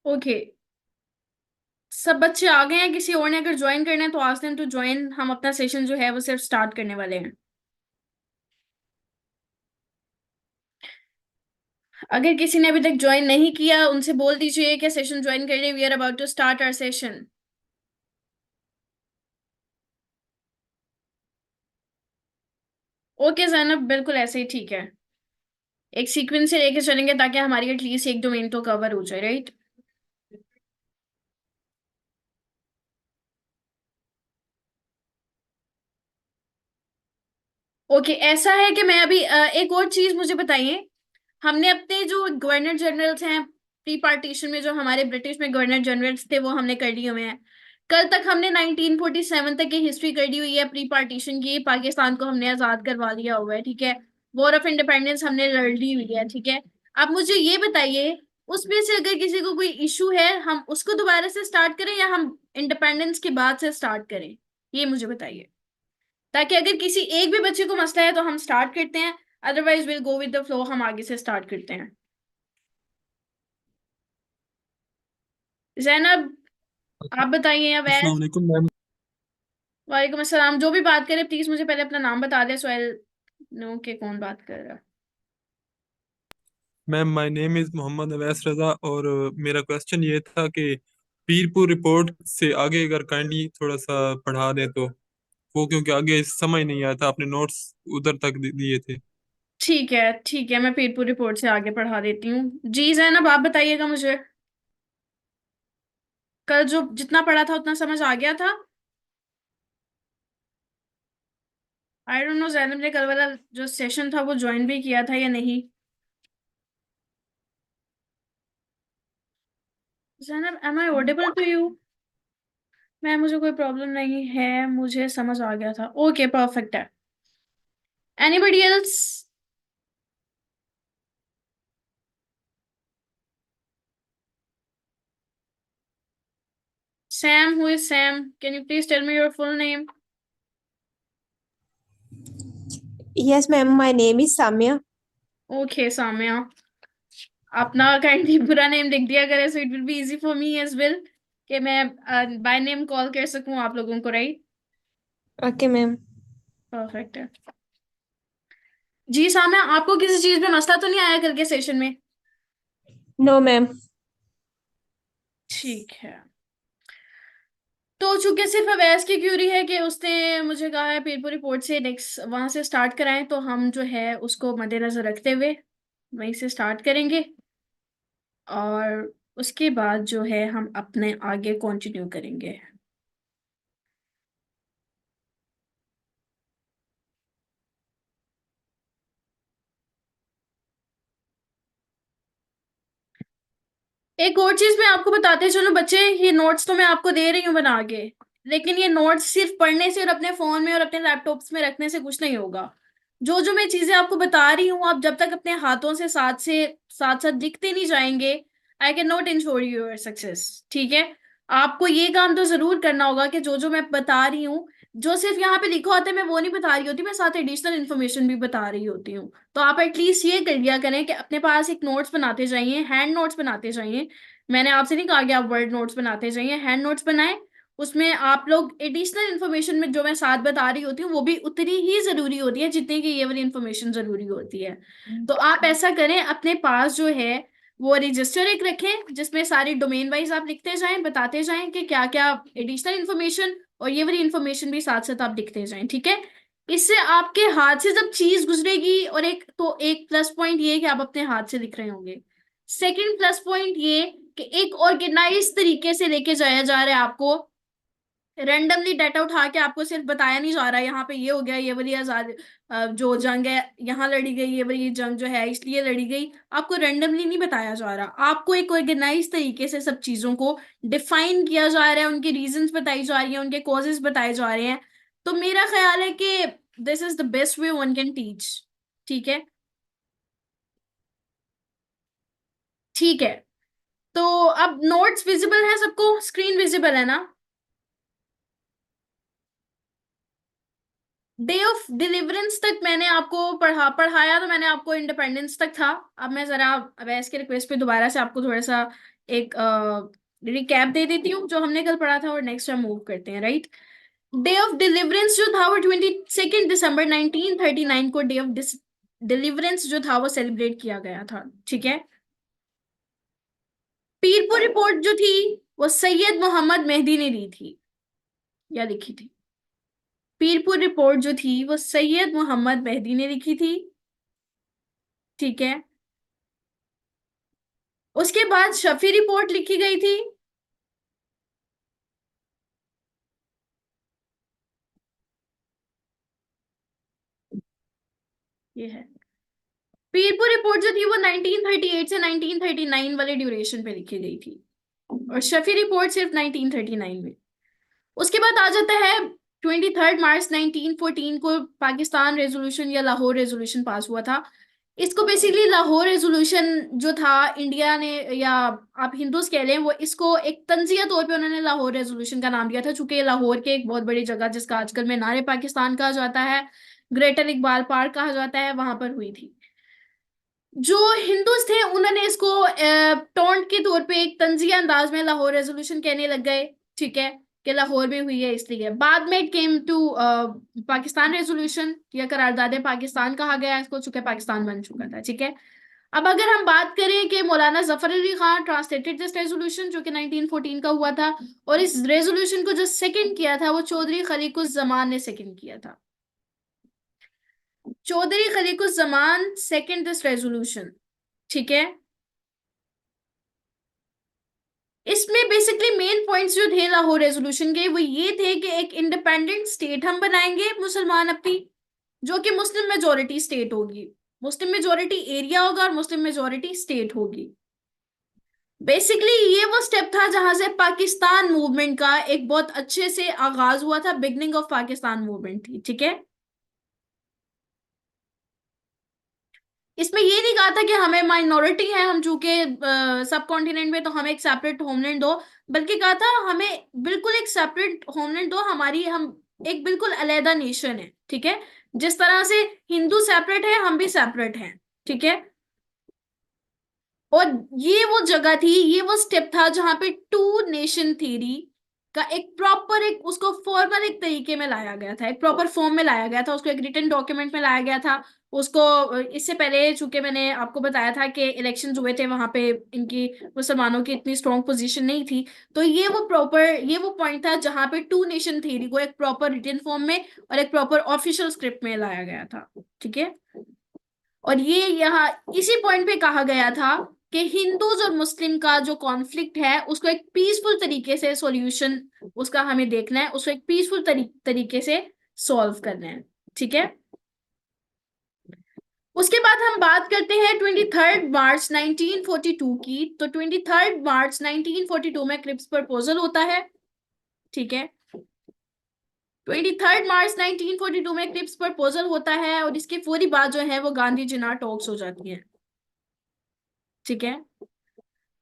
Okay, सब बच्चे आ गए हैं? किसी और ने अगर ज्वाइन करना है तो आस्क देम टू ज्वाइन। हम अपना सेशन जो है वो सिर्फ स्टार्ट करने वाले हैं। अगर किसी ने अभी तक ज्वाइन नहीं किया उनसे बोल दीजिए कि सेशन ज्वाइन कर ले, we are about to start our session. Okay Zainab, बिल्कुल ऐसे ही ठीक है। एक सीक्वेंस से लेके चलेंगे ताकि हमारी एटलीस्ट एक डोमेन तो कवर हो जाए, राइट? ओके, ऐसा है कि मैं अभी एक और चीज मुझे बताइए। हमने अपने जो गवर्नर जनरल्स हैं प्री पार्टीशन में, जो हमारे ब्रिटिश में गवर्नर जनरल्स थे, वो हमने कर लिए हुए हैं। कल तक हमने 1947 तक की हिस्ट्री कर ली हुई है प्री पार्टीशन की। पाकिस्तान को हमने आजाद करवा लिया हुआ है, ठीक है। वॉर ऑफ इंडिपेंडेंस हमने लड़ ली हुई है, ठीक है। अब मुझे ये बताइए, उसमें से अगर किसी को कोई इशू है, हम उसको दोबारा से स्टार्ट करें या हम इंडिपेंडेंस के बाद से स्टार्ट करें? ये मुझे बताइए, ताकि अगर किसी एक भी बच्चे को मसला है तो हम स्टार्ट करते हैं, otherwise will go with the flow, हम आगे से स्टार्ट करते हैं। जैनब, आप बताइए। अस्सलाम अवैस, वालेकुम मैम। वालेकुम अस्सलाम। जो भी बात करे प्लीज मुझे पहले अपना नाम बता दे, सो आई नो कि कौन बात कर रहा है। Ma'am my name is Mohammad Awais Raza, और मेरा क्वेश्चन ये था कि पीरपुर रिपोर्ट से आगे अगर काइंडली थोड़ा सा पढ़ा दें तो वो, क्योंकि आगे समझ नहीं आया था, आपने नोट्स उधर तक दिए थे। ठीक है ठीक है, मैं पीरपुर रिपोर्ट से आगे पढ़ा देती हूँ। जी जैनब, आप बताइएगा मुझे, कल जो जितना पढ़ा था उतना समझ आ गया था? आई डोंट नो जैनब ने कल वाला जो सेशन था वो ज्वाइन भी किया था या नहीं। Zainab, am I audible to you? मैं, मुझे कोई प्रॉब्लम नहीं है, मुझे समझ आ गया था। ओके, परफेक्ट है। Anybody else? Sam, who is Sam? Can you please tell me your full name? Yes, ma'am. My name is Samya. Okay Samya, अपना काइंडली पूरा नेम लिख दिया करें, so it will be easy for me as well, कि मैं by name call कर सकूं आप लोगों को, राइट? Okay, ma'am. परफेक्ट है। जी साम्या, आपको किसी चीज में मसला तो नहीं आया करके सेशन में? No, ma'am. ठीक है। तो चूंकि सिर्फ अवैस की क्यूरी है कि उसने मुझे कहा है पीरपुर रिपोर्ट से नेक्स्ट वहां से स्टार्ट कराएं, तो हम जो है उसको मद्देनजर रखते हुए वहीं से स्टार्ट करेंगे, और उसके बाद जो है हम अपने आगे कंटिन्यू करेंगे। एक और चीज मैं आपको बताते चलो बच्चे, ये नोट्स तो मैं आपको दे रही हूँ बना के, लेकिन ये नोट्स सिर्फ पढ़ने से और अपने फोन में और अपने लैपटॉप्स में रखने से कुछ नहीं होगा। जो जो मैं चीजें आपको बता रही हूँ, आप जब तक अपने हाथों से साथ साथ लिखते नहीं जाएंगे, I can not ensure you your success, ठीक है। आपको ये काम तो जरूर करना होगा कि जो जो मैं बता रही हूँ, जो सिर्फ यहाँ पे लिखा होता है मैं वो नहीं बता रही होती, मैं साथ एडिशनल इन्फॉर्मेशन भी बता रही होती हूँ। तो आप एटलीस्ट ये कर लिया करें कि अपने पास एक नोट्स बनाते जाइए, हैंड नोट्स बनाते जाइए। मैंने आपसे नहीं कहा कि आप वर्ड नोट्स बनाते जाइए, हैंड नोट्स बनाएं। उसमें आप लोग एडिशनल इन्फॉर्मेशन में जो मैं साथ बता रही होती हूँ वो भी उतनी ही जरूरी होती है जितनी कि ये वाली इन्फॉर्मेशन जरूरी होती है। तो आप ऐसा करें, अपने पास जो है वो रजिस्टर एक रखें जिसमें सारी डोमेन वाइज आप लिखते जाएं, बताते जाएं कि क्या क्या एडिशनल इन्फॉर्मेशन, और ये वाली इन्फॉर्मेशन भी साथ साथ आप लिखते जाएं, ठीक है। इससे आपके हाथ से जब चीज गुजरेगी, और एक प्लस पॉइंट ये है कि आप अपने हाथ से लिख रहे होंगे। सेकंड प्लस पॉइंट ये कि एक ऑर्गेनाइज तरीके से लेके जाया जा रहा है आपको। रेंडमली डाटा उठा के आपको सिर्फ बताया नहीं जा रहा है यहाँ पे ये हो गया, ये वाली आजाद जो जंग है यहाँ लड़ी गई, ये वाली जंग जो है इसलिए लड़ी गई। आपको रेंडमली नहीं बताया जा रहा, आपको एक ऑर्गेनाइज तरीके से सब चीजों को डिफाइन किया जा रहा है, उनके रीजंस बताई जा रही हैं, उनके कॉजेस बताए जा रहे हैं। तो मेरा ख्याल है कि this is the best way one can teach, ठीक है। ठीक है, तो अब नोट्स विजिबल है सबको, स्क्रीन विजिबल है ना? डे ऑफ डिलीवरेंस तक मैंने आपको पढ़ाया, तो मैंने आपको इंडिपेंडेंस तक था। अब मैं जरा अवैस के रिक्वेस्ट पे दोबारा से आपको थोड़ा सा एक रिकैप दे देती हूँ जो हमने कल पढ़ा था और नेक्स्ट हम मूव करते हैं, राइट। डे ऑफ डिलीवरेंस जो था वो 22 दिसंबर 1939 को डे ऑफ डिलीवरेंस जो था वो सेलिब्रेट किया गया था, ठीक है। पीरपुर रिपोर्ट जो थी वो सैयद मोहम्मद मेहदी ने दी थी या लिखी थी। पीरपुर रिपोर्ट जो थी वो सैयद मोहम्मद मेहदी ने लिखी थी, ठीक है। उसके बाद शफी रिपोर्ट लिखी गई थी, ये है। पीरपुर रिपोर्ट जो थी वो 1938 से 1939 वाले ड्यूरेशन पे लिखी गई थी और शफी रिपोर्ट सिर्फ 1939 में। उसके बाद आ जाता है 23 मार्च 1914 को पाकिस्तान रेजोल्यूशन या लाहौर रेजोल्यूशन पास हुआ था। इसको बेसिकली लाहौर रेजोल्यूशन जो था इंडिया ने, या आप हिंदूज कह लें, वो इसको एक तंजिया तौर पे उन्होंने लाहौर रेजोल्यूशन का नाम दिया था, चूंकि लाहौर के एक बहुत बड़ी जगह जिसका आजकल में नारे पाकिस्तान कहा जाता है, ग्रेटर इकबाल पार्क कहा जाता है, वहां पर हुई थी। जो हिंदूज थे उन्होंने इसको टोंट के तौर पे एक तंजिया अंदाज में लाहौर रेजोल्यूशन कहने लग गए, ठीक है, कि लाहौर में हुई है इसलिए। बाद में it came to Pakistan resolution या करारदाद पाकिस्तान कहा गया इसको, चूंकि पाकिस्तान बन चुका था, ठीक है। अब अगर हम बात करें कि मौलाना Zafar Ali Khan translated this resolution जो कि 1914 का हुआ था, और इस रेजोल्यूशन को जो सेकंड किया था वो चौधरी खलीकुज्जमान ने सेकंड किया था। चौधरी खलीकुज्जमान सेकंड दिस रेजोल्यूशन, ठीक है। इसमें बेसिकली मेन पॉइंट्स जो थे लाहौर रेजोल्यूशन के वो ये थे कि एक इंडिपेंडेंट स्टेट हम बनाएंगे मुसलमान अपनी, जो कि मुस्लिम मेजोरिटी स्टेट होगी, मुस्लिम मेजोरिटी एरिया होगा और मुस्लिम मेजोरिटी स्टेट होगी। बेसिकली ये वो स्टेप था जहां से पाकिस्तान मूवमेंट का एक बहुत अच्छे से आगाज हुआ था, बिगनिंग ऑफ पाकिस्तान मूवमेंट थी, ठीक है। इसमें ये नहीं कहा था कि हमें माइनॉरिटी है हम चूंकि सब कॉन्टिनेंट में, तो हमें एक सेपरेट होमलैंड दो, बल्कि कहा था हमें बिल्कुल एक सेपरेट होमलैंड दो, हमारी हम एक बिल्कुल अलहदा नेशन है, ठीक है। जिस तरह से हिंदू सेपरेट है हम भी सेपरेट हैं, ठीक है। और ये वो जगह थी, ये वो स्टेप था जहां पे टू नेशन थ्योरी का एक प्रॉपर, एक उसको फॉर्मल एक तरीके में लाया गया था, एक प्रॉपर फॉर्म में लाया गया था, उसको एक रिटन डॉक्यूमेंट में लाया गया था उसको। इससे पहले चूंकि मैंने आपको बताया था कि इलेक्शंस हुए थे वहां पे इनकी मुसलमानों की इतनी स्ट्रॉन्ग पोजीशन नहीं थी, तो ये वो प्रॉपर, ये वो पॉइंट था जहां पे टू नेशन थ्योरी को एक प्रॉपर रिटन फॉर्म में और एक प्रॉपर ऑफिशियल स्क्रिप्ट में लाया गया था, ठीक है। और ये यहाँ इसी पॉइंट पे कहा गया था कि हिंदूज और मुस्लिम का जो कॉन्फ्लिक्ट है उसको एक पीसफुल तरीके से सॉल्यूशन उसका हमें देखना है, उसको एक पीसफुल तरीके से सॉल्व करना है, ठीक है। उसके बाद हम बात करते हैं 23 मार्च 1942 की। तो 23 मार्च 1942 में क्रिप्स प्रपोजल होता है, ठीक है। 23 मार्च 1942 में क्रिप्स प्रपोजल होता है और इसके फौरी बाद जो है वो गांधी जिन्ना टॉक्स हो जाती हैं, ठीक है।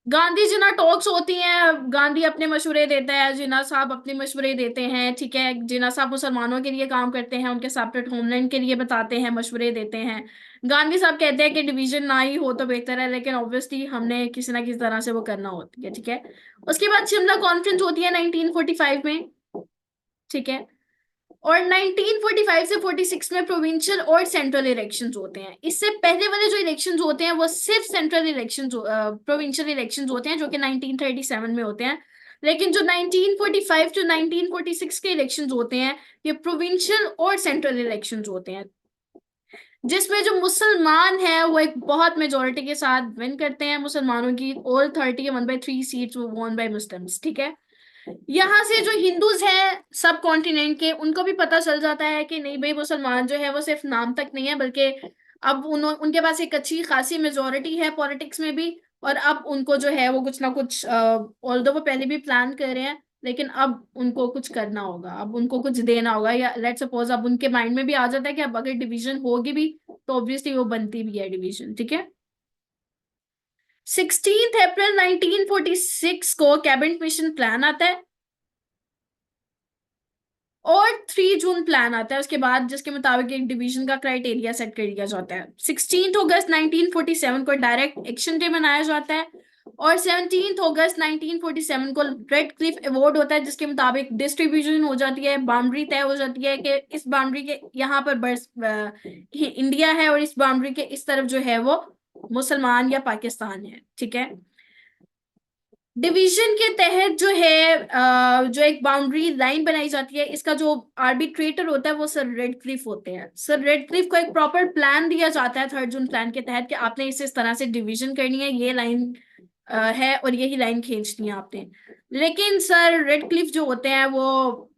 गांधी जिन्ना टॉक्स होती हैं, गांधी अपने मशवरे देता है, जिन्ना साहब अपने मशवरे देते हैं, ठीक है। जिन्ना साहब मुसलमानों के लिए काम करते हैं, उनके सेपरेट होमलैंड के लिए बताते हैं, मशवरे देते हैं। गांधी साहब कहते हैं कि डिवीजन ना ही हो तो बेहतर है, लेकिन ऑब्वियसली हमने किसी ना किसी तरह से वो करना होती है, ठीक है। उसके बाद शिमला कॉन्फ्रेंस होती है 1945 में, ठीक है। और 1945 से 46 में प्रोविंशियल और सेंट्रल इलेक्शंस होते हैं। इससे पहले वाले जो इलेक्शंस होते हैं वो सिर्फ सेंट्रल इलेक्शंस, प्रोविंशियल इलेक्शंस होते हैं जो कि 1937 में होते हैं। लेकिन जो 1945 टू 1946 के इलेक्शंस होते हैं ये प्रोविंशियल और सेंट्रल इलेक्शंस होते हैं, जिसमें जो मुसलमान है वो एक बहुत मेजोरिटी के साथ विन करते हैं। मुसलमानों की ऑल 31/3 सीट्स वो वॉन बाय मुस्लिम्स, ठीक है। यहाँ से जो हिंदूज हैं सब कॉन्टिनेंट के, उनको भी पता चल जाता है कि नहीं भाई मुसलमान जो है वो सिर्फ नाम तक नहीं है, बल्कि अब उनके पास एक अच्छी खासी मेजोरिटी है पॉलिटिक्स में भी, और अब उनको जो है वो कुछ ना कुछ, ऑल्दो वो पहले भी प्लान कर रहे हैं, लेकिन अब उनको कुछ करना होगा, अब उनको कुछ देना होगा, या लेट सपोज अब उनके माइंड में भी आ जाता है कि अब अगर डिवीजन होगी भी तो ऑब्वियसली वो बनती भी है डिवीजन, ठीक है। 16 अप्रैल 1946 को कैबिनेट मिशन प्लान आता है और 3 जून प्लान आता है उसके बाद, जिसके मुताबिक एक डिवीजन का क्राइटेरिया सेट कर दिया जाता है। 16 अगस्त 1947 को डायरेक्ट एक्शन डे मनाया जाता है और 17 अगस्त 1947 को रेड क्लिफ अवार्ड होता है, जिसके मुताबिक डिस्ट्रीब्यूशन हो जाती है, बाउंड्री तय हो जाती है कि इस बाउंड्री के यहाँ पर इंडिया है और इस बाउंड्री के इस तरफ जो है वो मुसलमान या पाकिस्तान है। ठीक है, डिवीजन के तहत जो है जो एक बाउंड्री लाइन बनाई जाती है, इसका जो आर्बिट्रेटर होता है वो सर रेड क्लिफ होते हैं। सर रेड क्लिफ को एक प्रॉपर प्लान दिया जाता है 3 जून प्लान के तहत कि आपने इसे इस तरह से डिवीजन करनी है, ये लाइन है और यही लाइन खींचनी है आपने। लेकिन सर रेड क्लिफ जो होते हैं वो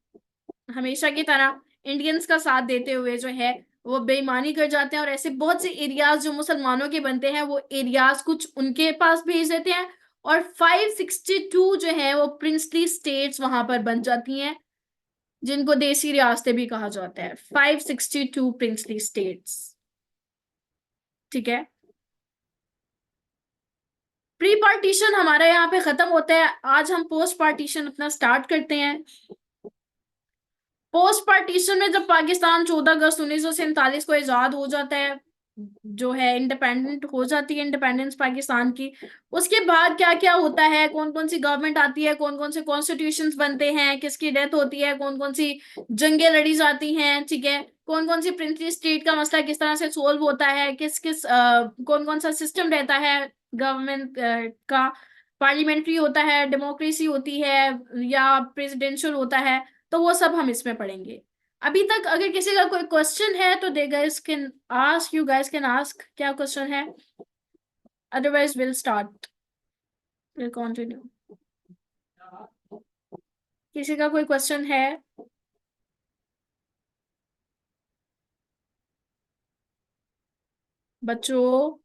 हमेशा की तरह इंडियंस का साथ देते हुए जो है वो बेईमानी कर जाते हैं और ऐसे बहुत से एरियाज जो मुसलमानों के बनते हैं वो एरियाज कुछ उनके पास भेज देते हैं और 562 जो है वो प्रिंसली स्टेट्स वहां पर बन जाती हैं, जिनको देसी रियासतें भी कहा जाता है। 562 प्रिंसली स्टेट्स। ठीक है, प्री पार्टीशन हमारा यहाँ पे खत्म होता है, आज हम पोस्ट पार्टीशन अपना स्टार्ट करते हैं। पोस्ट पार्टीशन में जब पाकिस्तान 14 अगस्त 1947 को आजाद हो जाता है, जो है इंडिपेंडेंट हो जाती है इंडिपेंडेंस पाकिस्तान की, उसके बाद क्या क्या होता है, कौन कौन सी गवर्नमेंट आती है, कौन कौन से कॉन्स्टिट्यूशंस बनते हैं, किसकी डेथ होती है, कौन कौन सी जंगें लड़ी जाती हैं, ठीक है, कौन कौन सी प्रिंसली स्टेट का मसला किस तरह से सोल्व होता है, किस किस कौन कौन सा सिस्टम रहता है गवर्नमेंट का, पार्लियामेंट्री होता है, डेमोक्रेसी होती है या प्रेसिडेंशियल होता है, तो वो सब हम इसमें पढ़ेंगे। अभी तक अगर किसी का कोई क्वेश्चन है तो they guys can ask, you guys can ask, क्या क्वेश्चन है, otherwise will start, will continue. किसी का कोई क्वेश्चन है? बच्चों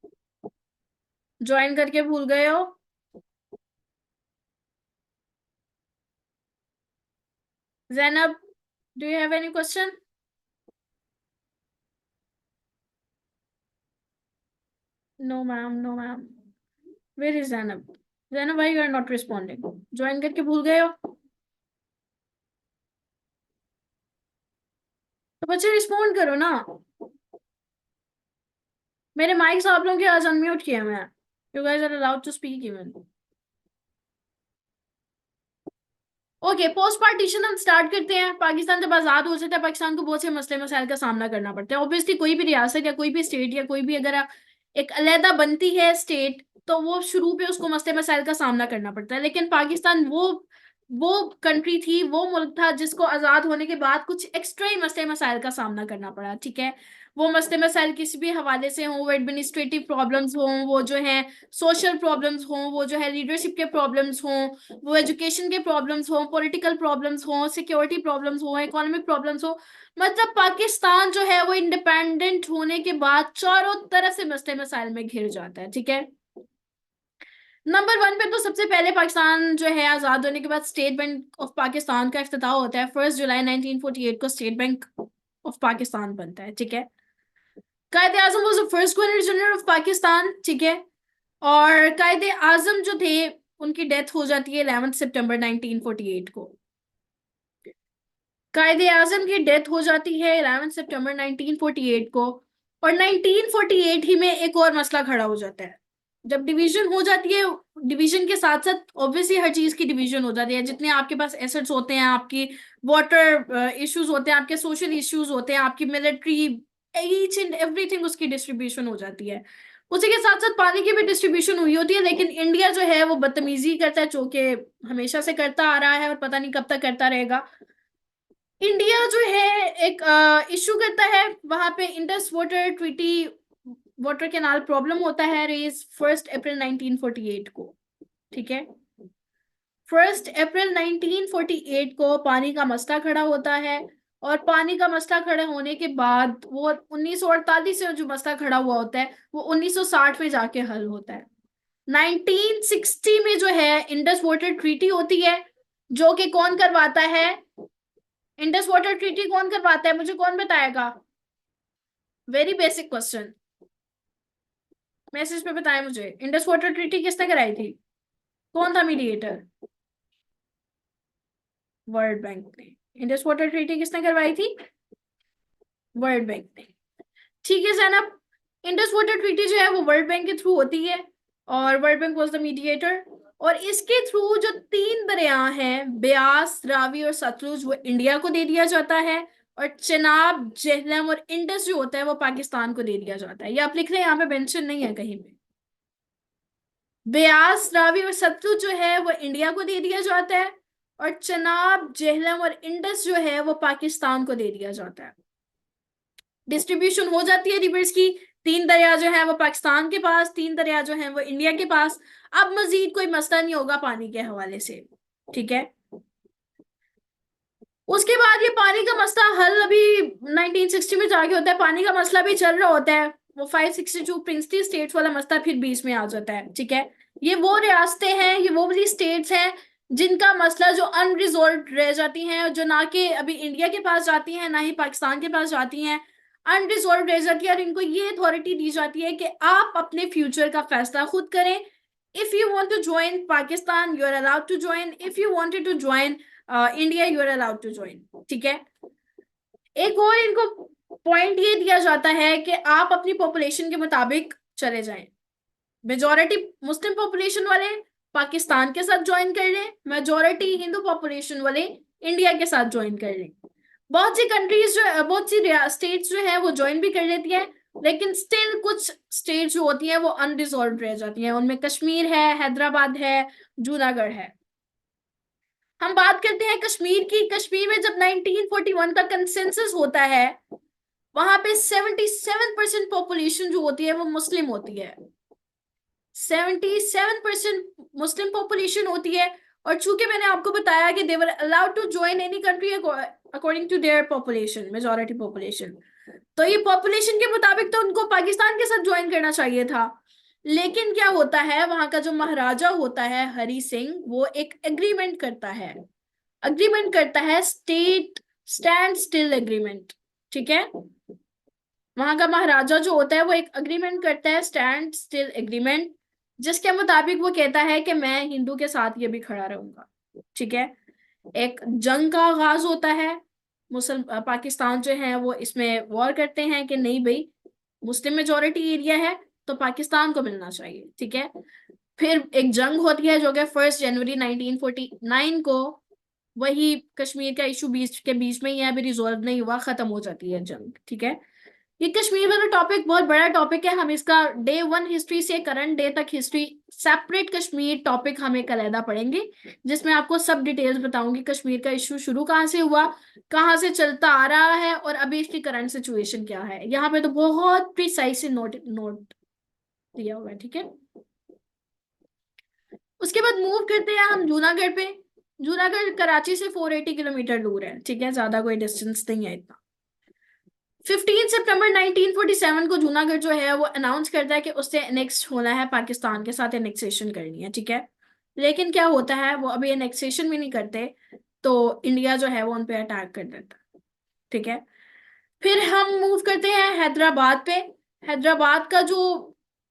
ज्वाइन करके भूल गए हो? Zainab, do you have any question? No ma'am, no ma'am. Where is Zainab? Zainab, why you are not responding? Join करके भूल गए हो? तो बच्चे रिस्पॉन्ड करो ना। मेरे माइक्स आप लोगों के आज अनम्यूट किए हुए हैं, you guys are allowed to speak even. Okay, post partition हम स्टार्ट करते हैं। पाकिस्तान जब आजाद हो जाता है, पाकिस्तान को बहुत से मसले मसाइल का सामना करना पड़ता है। ऑब्वियसली कोई भी रियासत या कोई भी स्टेट या कोई भी अगर एक अलहदा बनती है स्टेट, तो वो शुरू पे उसको मसले मसाइल का सामना करना पड़ता है। लेकिन पाकिस्तान वो कंट्री थी, वो मुल्क था जिसको आजाद होने के बाद कुछ एक्स्ट्रा ही मसले मसाइल का सामना करना पड़ा। ठीक है, वो मसले मसाइल किसी भी हवाले से हों, वो एडमिनिस्ट्रेटिव प्रॉब्लम्स हों, वो जो है सोशल प्रॉब्लम्स हों, वो जो है लीडरशिप के प्रॉब्लम्स हों, वो एजुकेशन के प्रॉब्लम्स हों, पॉलिटिकल प्रॉब्लम्स हों, सिक्योरिटी प्रॉब्लम्स हों, इकोनॉमिक प्रॉब्लम्स हो, मतलब पाकिस्तान जो है वो इंडिपेंडेंट होने के बाद चारों तरफ से मसले मसाइल में घिर जाता है। ठीक है, नंबर 1 पे तो सबसे पहले पाकिस्तान जो है आजाद होने के बाद स्टेट बैंक ऑफ पाकिस्तान का इफ्तिताह होता है। 1 जुलाई 1948 को स्टेट बैंक ऑफ पाकिस्तान बनता है। ठीक है, Quaide Azam was the first governor general of Pakistan. ठीक है, और कायदे आजम जो थे उनकी डेथ हो जाती है 11 सितंबर 1948 को। कायदे आजम की डेथ हो जाती है 11 सितंबर 1948 को, और 1948 ही में एक और मसला खड़ा हो जाता है। जब डिवीजन हो जाती है, डिवीजन के साथ साथ ऑब्वियसली हर चीज की डिवीजन हो जाती है। जितने आपके पास एसेट्स होते हैं, आपकी वाटर इश्यूज होते हैं, आपके सोशल इश्यूज होते हैं, आपकी मिलिट्री, ईच एंड एवरीथिंग उसकी डिस्ट्रीब्यूशन हो जाती है। उसी के साथ साथ पानी की भी डिस्ट्रीब्यूशन हुई होती है। लेकिन इंडिया जो है वो बदतमीजी करता है, जो कि हमेशा से करता आ रहा है और पता नहीं कब तक करता रहेगा। इंडिया जो है एक इश्यू करता है वहां पे Indus water treaty, water canal problem होता है रेज 1 अप्रैल 1948 को। ठीक है, 1 अप्रैल 1948 को पानी का मसला खड़ा होता है, और पानी का मसला खड़ा होने के बाद वो 1948 से जो मसला खड़ा हुआ होता है वो 1960 में जाके हल होता है। 1960 में जो है इंडस वाटर ट्रीटी होती है, जो कि कौन करवाता है? इंडस वाटर ट्रीटी कौन करवाता है, मुझे कौन बताएगा? वेरी बेसिक क्वेश्चन, मैसेज पे बताएं मुझे, इंडस वाटर ट्रीटी किसने कराई थी? कौन था मीडिएटर? वर्ल्ड बैंक ने। इंडस वाटर ट्रीटी किसने करवाई थी? वर्ल्ड बैंक ने। ठीक है जनाब, इंडस वाटर ट्रीटी जो है वो वर्ल्ड बैंक के थ्रू होती है। और world bank was the mediator. और इसके थ्रू जो 3 दरिया हैं, ब्यास, रावी और सतलुज, वो इंडिया को दे दिया जाता है। और चेनाब, जेहलम और इंडस जो होता है वो पाकिस्तान को दे दिया जाता है। ये आप लिख रहे हैं, यहाँ पे मेंशन नहीं है कहीं पे। ब्यास, रावी और सतलुज जो है वो इंडिया को दे दिया जाता है, और चनाब, जेहलम और इंडस जो है वो पाकिस्तान को दे दिया जाता है। डिस्ट्रीब्यूशन हो जाती है रिवर्स की। 3 दरिया जो है वो पाकिस्तान के पास, 3 दरिया जो है वो इंडिया के पास। अब मजीद कोई मसला नहीं होगा पानी के हवाले से, ठीक है। उसके बाद ये पानी का मसला हल अभी 1960 में जाके होता है। पानी का मसला भी चल रहा होता है, वो 562 प्रिंसली स्टेट्स वाला मसला फिर बीच में आ जाता है, ठीक है। ये वो रियासतें हैं, ये वो वाली स्टेट्स हैं जिनका मसला जो अनरिजॉल्व रह जाती हैं, जो ना कि अभी इंडिया के पास जाती हैं ना ही पाकिस्तान के पास जाती हैं, अनरिजॉल्व रह जाती है। और इनको ये अथॉरिटी दी जाती है कि आप अपने फ्यूचर का फैसला खुद करें। If you want to join Pakistan, you are allowed to join. If you wanted to join India, you are allowed to join, ठीक है। एक और इनको पॉइंट ये दिया जाता है कि आप अपनी पॉपुलेशन के मुताबिक चले जाएं। मेजोरिटी मुस्लिम पॉपुलेशन वाले पाकिस्तान के साथ ज्वाइन कर लें, मेजोरिटी हिंदू पॉपुलेशन वाले इंडिया के साथ ज्वाइन कर लें। बहुत सी कंट्रीज जो, बहुत सी स्टेट्स जो है वो ज्वाइन भी कर लेती है, लेकिन स्टिल कुछ स्टेट्स जो होती हैं वो अनरिजॉल्व रह जाती हैं। उनमें कश्मीर है, हैदराबाद है, जूनागढ़ है। हम बात करते हैं कश्मीर की। कश्मीर में जब 1941 का कंसेंसस होता है, वहां पे 77% पॉपुलेशन जो होती है वो मुस्लिम होती है। 77% मुस्लिम पॉपुलेशन होती है। और चूंकि मैंने आपको बताया कि they were allowed to join any country according to their population, majority population, तो ये पॉपुलेशन के मुताबिक तो उनको पाकिस्तान के साथ ज्वाइन करना चाहिए था। लेकिन क्या होता है, वहां का जो महाराजा होता है हरी सिंह, वो एक एग्रीमेंट करता है। अग्रीमेंट करता है स्टेट स्टैंड स्टिल एग्रीमेंट, ठीक है। वहां का महाराजा जो होता है वो एक अग्रीमेंट करता है, स्टैंड स्टिल एग्रीमेंट, जिसके मुताबिक वो कहता है कि मैं हिंदू के साथ ये भी खड़ा रहूंगा, ठीक है। एक जंग का आगाज होता है। मुस्लिम पाकिस्तान जो है वो इसमें वॉर करते हैं कि नहीं भाई, मुस्लिम मेजोरिटी एरिया है तो पाकिस्तान को मिलना चाहिए, ठीक है। फिर एक जंग होती है जो कि 1 जनवरी 1949 को, वही कश्मीर का इशू बीच के बीच में ही है, अभी रिजॉल्व नहीं हुआ, खत्म हो जाती है जंग, ठीक है। ये कश्मीर वाला टॉपिक बहुत बड़ा टॉपिक है। हम इसका डे 1 हिस्ट्री से करंट डे तक हिस्ट्री, सेपरेट कश्मीर टॉपिक हम एक अलहदा पढ़ेंगे, जिसमें आपको सब डिटेल्स बताऊंगी। कश्मीर का इशू शुरू कहाँ से हुआ, कहाँ से चलता आ रहा है, और अभी इसकी करंट सिचुएशन क्या है। यहाँ पे तो बहुत प्रिसाइज नोट नोट दिया हुआ है, ठीक है। उसके बाद मूव करते हैं हम जूनागढ़ पे। जूनागढ़ कराची से 480 किलोमीटर दूर है, ठीक है, ज्यादा कोई डिस्टेंस नहीं है इतना। 15 सितंबर 1947 को जूनागढ़ जो है वो अनाउंस करता है कि उससे एनेक्स होना है, पाकिस्तान के साथ एनेक्सेशन करनी है, ठीक है। लेकिन क्या होता है, वो अभी एनेक्सेशन भी नहीं करते, तो इंडिया जो है वो उन पे अटैक कर देता है, ठीक है। फिर हम मूव करते हैं हैदराबाद पे। हैदराबाद का जो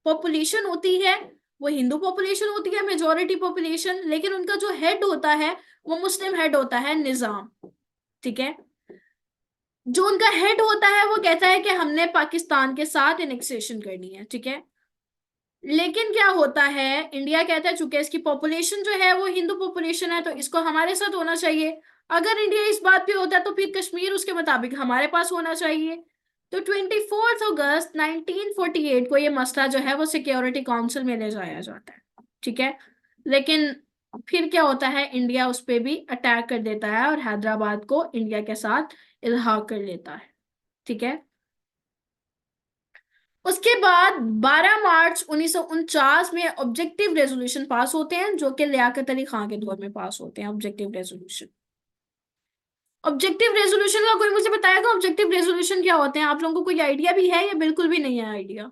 पॉपुलेशन होती है वो हिंदू पॉपुलेशन होती है, मेजोरिटी पॉपुलेशन, लेकिन उनका जो हेड होता है वो मुस्लिम हेड होता है, निजाम, ठीक है। जो उनका हेड होता है वो कहता है कि हमने पाकिस्तान के साथ एनेक्सेशन करनी है, ठीक है। लेकिन क्या होता है, इंडिया कहता है चूंकि इसकी पॉपुलेशन जो है वो हिंदू पॉपुलेशन है तो इसको हमारे साथ होना चाहिए। अगर इंडिया इस बात पे होता है तो फिर कश्मीर उसके मुताबिक हमारे पास होना चाहिए। तो 24 अगस्त 1948 को ये मसला जो है वो सिक्योरिटी काउंसिल में ले जाया जाता है, ठीक है। लेकिन फिर क्या होता है, इंडिया उस पर भी अटैक कर देता है और हैदराबाद को इंडिया के साथ इल्हाक कर लेता है, ठीक है। उसके बाद 12 मार्च 1949 में ऑब्जेक्टिव रेजोल्यूशन पास होते हैं, जो कि लियाकत अली खान के दौर में पास होते हैं। ऑब्जेक्टिव रेजोल्यूशन, ऑब्जेक्टिव रेजोल्यूशन का कोई मुझे बताएगा ऑब्जेक्टिव रेजोल्यूशन क्या होते हैं? आप लोगों को कोई आइडिया भी है या बिल्कुल भी नहीं है आइडिया?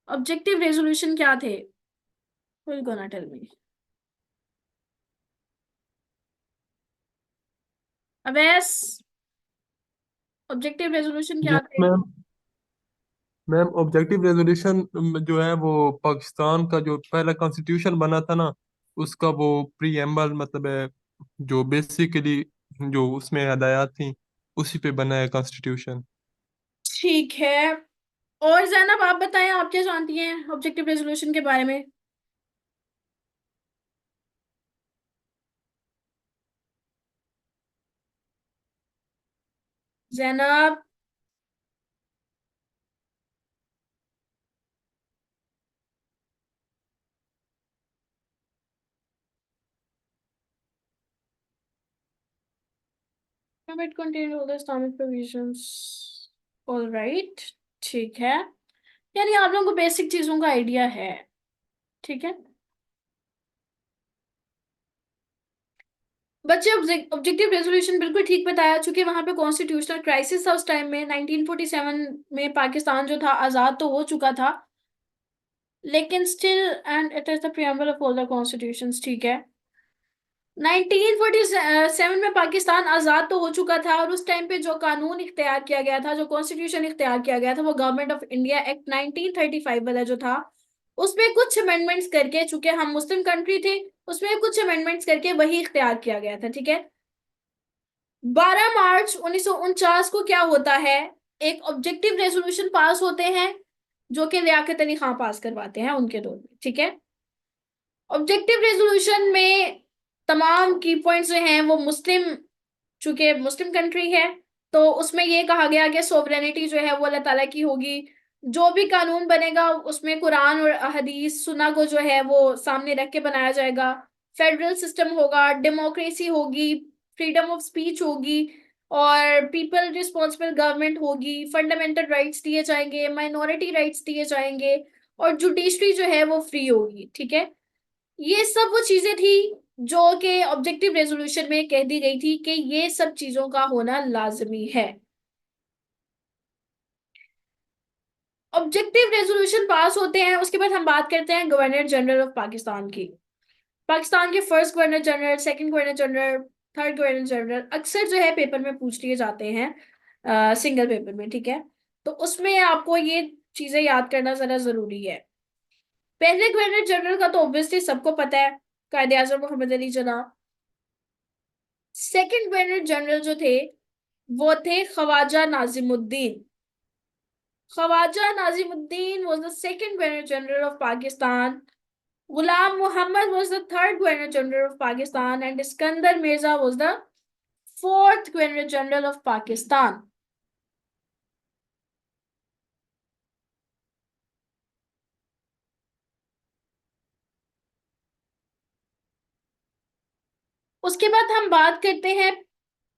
ऑब्जेक्टिव रेजोल्यूशन क्या थे? Who's gonna tell me? Awais, objective resolution क्या यस थे? मैम। मैम ऑब्जेक्टिव रेजोल्यूशन जो है वो पाकिस्तान का जो पहला कॉन्स्टिट्यूशन बना था ना, उसका वो प्रीएम्बल मतलब है, जो बेसिकली जो उसमें हदायत थी उसी पे बना है कॉन्स्टिट्यूशन। ठीक है, और जैनब आप बताएं, आप क्या जानती हैं ऑब्जेक्टिव रेजोल्यूशन के बारे में? Zainab. It contained all the Islamic provisions. All right, ठीक है। यानी आप लोगों को बेसिक चीजों का आइडिया है। ठीक है बच्चे, ऑब्जेक्टिव रेजोल्यूशन बिल्कुल ठीक बताया, चूंकि वहां पे कॉन्स्टिट्यूशनल क्राइसिस था उस टाइम में। 1947 में पाकिस्तान जो था आजाद तो हो चुका था, लेकिन still and it is the preamble of all the constitutions. ठीक है, 1947 में पाकिस्तान आजाद तो हो चुका था, और उस टाइम पे जो कानून इख्तियार किया गया था, जो कॉन्स्टिट्यूशन इख्तियार किया गया था, वो गवर्नमेंट ऑफ इंडिया एक्ट 1935 वाला जो था, उसमें कुछ अमेंडमेंट्स करके, चूंकि हम मुस्लिम कंट्री थे, उसमें कुछ अमेंडमेंट्स करके वही इख्तियार किया गया था। ठीक है, 12 मार्च 1949 को क्या होता है, एक ऑब्जेक्टिव रेजोल्यूशन पास होते हैं, जो कि लियाकत अली खां पास करवाते हैं उनके दौर में। ठीक है, ऑब्जेक्टिव रेजोल्यूशन में तमाम की पॉइंट्स जो हैं वो मुस्लिम, चूंकि मुस्लिम कंट्री है, तो उसमें ये कहा गया कि सोवरेनिटी जो है वो अल्लाह ताला की होगी। जो भी कानून बनेगा उसमें कुरान और हदीस सुन्ना को जो है वो सामने रख के बनाया जाएगा। फेडरल सिस्टम होगा, डेमोक्रेसी होगी, फ्रीडम ऑफ स्पीच होगी, और पीपल रिस्पॉन्सिबल गवर्नमेंट होगी। फंडामेंटल राइट्स दिए जाएंगे, माइनॉरिटी राइट्स दिए जाएंगे, और जुडिशरी जो है वो फ्री होगी। ठीक है, ये सब वो चीजें थी जो कि ऑब्जेक्टिव रेजोल्यूशन में कह दी गई थी कि ये सब चीजों का होना लाजमी है। ऑब्जेक्टिव रेजोल्यूशन पास होते हैं, उसके बाद हम बात करते हैं गवर्नर जनरल ऑफ पाकिस्तान की। पाकिस्तान के first governor general, second governor general, third governor general अक्सर जो है पेपर में पूछ लिए जाते हैं, सिंगल पेपर में। ठीक है, तो उसमें आपको ये चीजें याद करना जरा जरूरी है। पहले गवर्नर जनरल का तो ऑब्वियसली सबको पता है, कायदे आजम मोहम्मद अली जना। सेकंड गवर्नर जनरल जो थे वो थे Khwaja Nazimuddin. Khwaja Nazimuddin was the second governor general of Pakistan. Ghulam Muhammad was the third governor general of Pakistan, and Iskandar Mirza was the fourth governor general of Pakistan. उसके बाद हम बात करते हैं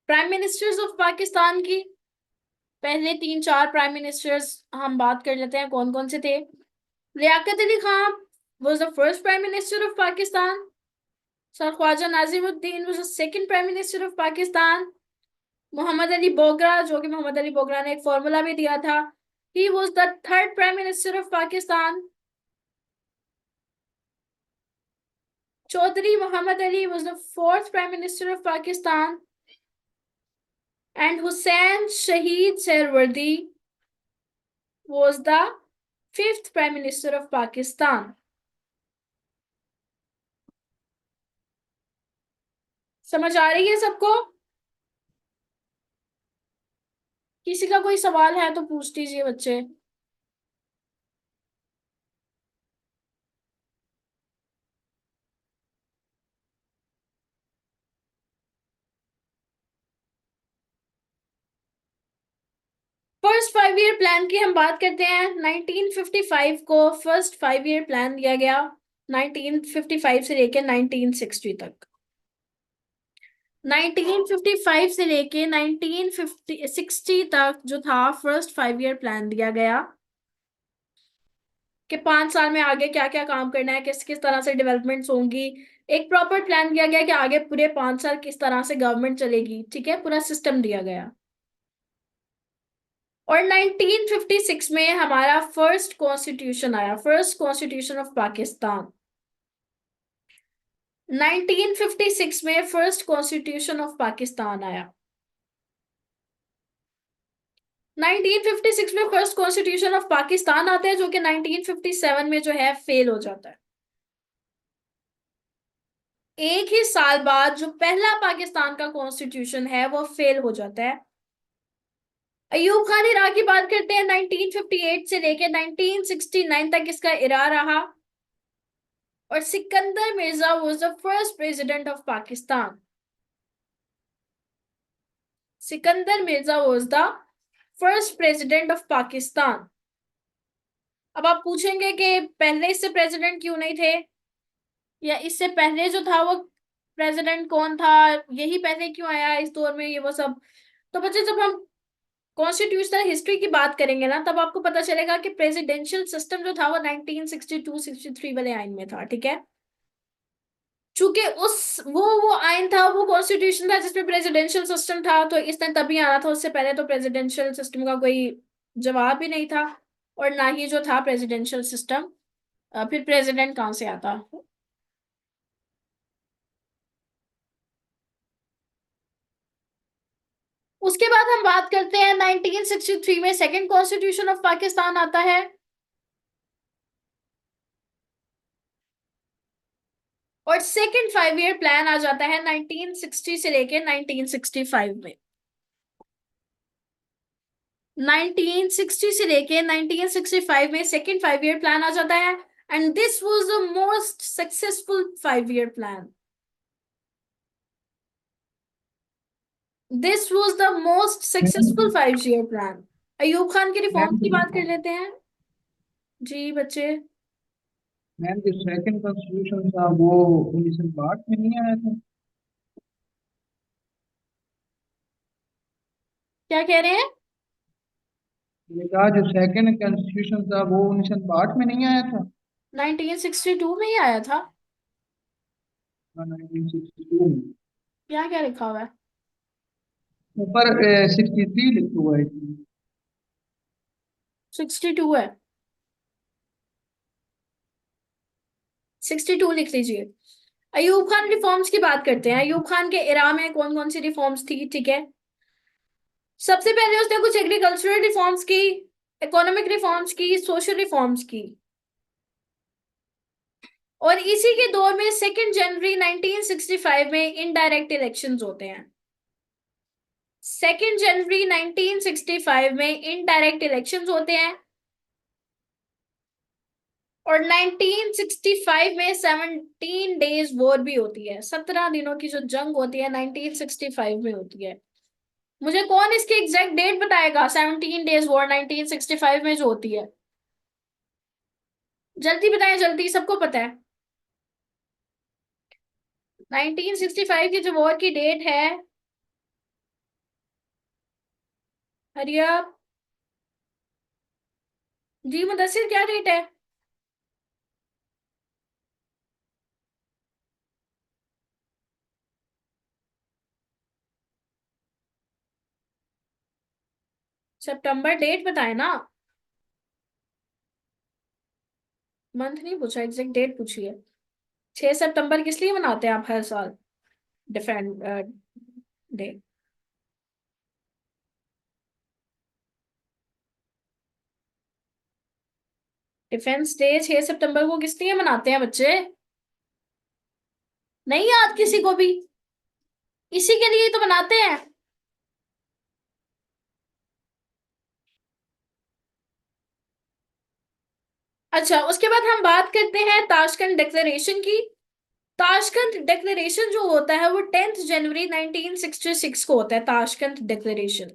प्राइम मिनिस्टर्स ऑफ पाकिस्तान की। पहले 3-4 प्राइम मिनिस्टर्स हम बात कर लेते हैं, कौन कौन से थे। Liaquat Ali Khan was the first prime minister of Pakistan. Sir Khwaja Nazimuddin was the second prime minister of Pakistan. Mohammad Ali Bogra, जो कि मोहम्मद अली बोगरा ने एक फॉर्मूला भी दिया था, he was the third prime minister of Pakistan. Chaudhary Mohammad Ali was the fourth prime minister of Pakistan. And Hussain Shahid Serwardi was the fifth prime minister of Pakistan. समझ आ रही है सबको? किसी का कोई सवाल है तो पूछ लीजिए बच्चे। फर्स्ट 5 ईयर प्लान की हम बात करते हैं। 1955 को फर्स्ट 5 ईयर प्लान दिया गया, 1955 से लेकर 1960 तक। 1955 से लेके 1960 तक जो था फर्स्ट 5 ईयर प्लान दिया गया कि 5 साल में आगे क्या क्या काम करना है, किस किस तरह से डेवलपमेंट्स होंगी। एक प्रॉपर प्लान दिया गया कि आगे पूरे 5 साल किस तरह से गवर्नमेंट चलेगी। ठीक है, पूरा सिस्टम दिया गया। और 1956 में हमारा फर्स्ट कॉन्स्टिट्यूशन आया, फर्स्ट कॉन्स्टिट्यूशन ऑफ पाकिस्तान। 1956 में फर्स्ट कॉन्स्टिट्यूशन ऑफ पाकिस्तान आया। 1956 में फर्स्ट कॉन्स्टिट्यूशन ऑफ पाकिस्तान आता है, जो कि 1957 में जो है फेल हो जाता है। एक ही साल बाद जो पहला पाकिस्तान का कॉन्स्टिट्यूशन है वो फेल हो जाता है। अयूब खान इरा की बात करते हैं। 1958 से लेके 1969 तक इसका इरा रहा। और Sikandar Mirza was the first president of Pakistan. Sikandar Mirza was the first president of Pakistan. अब आप पूछेंगे कि पहले इससे प्रेसिडेंट क्यों नहीं थे, या इससे पहले जो था वो प्रेसिडेंट कौन था, यही पहले क्यों आया इस दौर में, ये वो सब। तो बच्चे जब हम कॉन्स्टिट्यूशनल हिस्ट्री की बात करेंगे ना, तब आपको पता चलेगा कि प्रेसिडेंशियल सिस्टम जो था वो 1962-63 वाले आइन में था, ठीक है। चूंकि उस वो आइन था, वो कॉन्स्टिट्यूशन था जिसमें प्रेसिडेंशियल सिस्टम था, तो इसने तभी आना था। उससे पहले तो प्रेसिडेंशियल सिस्टम का कोई जवाब ही नहीं था, और ना ही जो था प्रेसिडेंशियल सिस्टम, फिर प्रेसिडेंट कहाँ से आता। उसके बाद हम बात करते हैं 1963 में सेकंड कॉन्स्टिट्यूशन ऑफ पाकिस्तान आता है। और सेकंड 5 ईयर प्लान आ जाता है 1960 से लेके 1965 में। 1960 से लेके 1965 में सेकंड 5 ईयर प्लान आ जाता है। And this was the most successful 5 year plan. This was the most successful 5 year plan. Ayub Khan के रिफॉर्म मैम की बात कर लेते हैं। जी बच्चे। मैम जो सेकंड कॉन्स्टिट्यूशन था वो 1962 में नहीं आया था। क्या कह रहे हैं? ये कहा जो सेकंड कॉन्स्टिट्यूशन था वो 1962 में नहीं आया था। 1962 में ही आया था। 1962 में क्या क्या लिखा हुआ है? ऊपर 63 लिखा हुआ है इसमें। 62 है। 62 लिख लीजिए। अयूब खान रिफॉर्म्स की बात करते हैं। अयूब खान के इरा में कौन कौन सी रिफॉर्म्स थी, ठीक है। सबसे पहले उसने कुछ एग्रीकल्चरल रिफॉर्म्स की, इकोनॉमिक रिफॉर्म्स की, सोशल रिफॉर्म्स की। और इसी के दौर में 2 जनवरी 1965 में इनडायरेक्ट इलेक्शंस होते हैं। 2 जनवरी 1965 में इनडायरेक्ट इलेक्शंस होते हैं। और 1965 में 17 डेज वॉर भी होती है। 17 दिनों की जो जंग होती है 1965 में होती है। मुझे कौन इसकी एग्जैक्ट डेट बताएगा? 17 डेज वॉर 1965 में जो होती है, जल्दी बताएं, जल्दी, सबको पता है। 1965 की जो वॉर की डेट है, हरी आप। जी मुदस्सिर, क्या डेट है? सितंबर डेट बताए ना, मंथ नहीं पूछा, एग्जैक्ट डेट पूछी है। 6 सितंबर किस लिए मनाते हैं आप हर साल, डिफेंड डे? डिफेंस डे 6 सितंबर को किस लिए मनाते हैं बच्चे? नहीं याद किसी को भी? इसी के लिए तो मनाते हैं। अच्छा, उसके बाद हम बात करते हैं ताशकंद डिक्लेरेशन की। ताशकंद डिक्लेरेशन जो होता है वो 10 जनवरी 1966 को होता है। ताशकंद डिक्लेरेशन,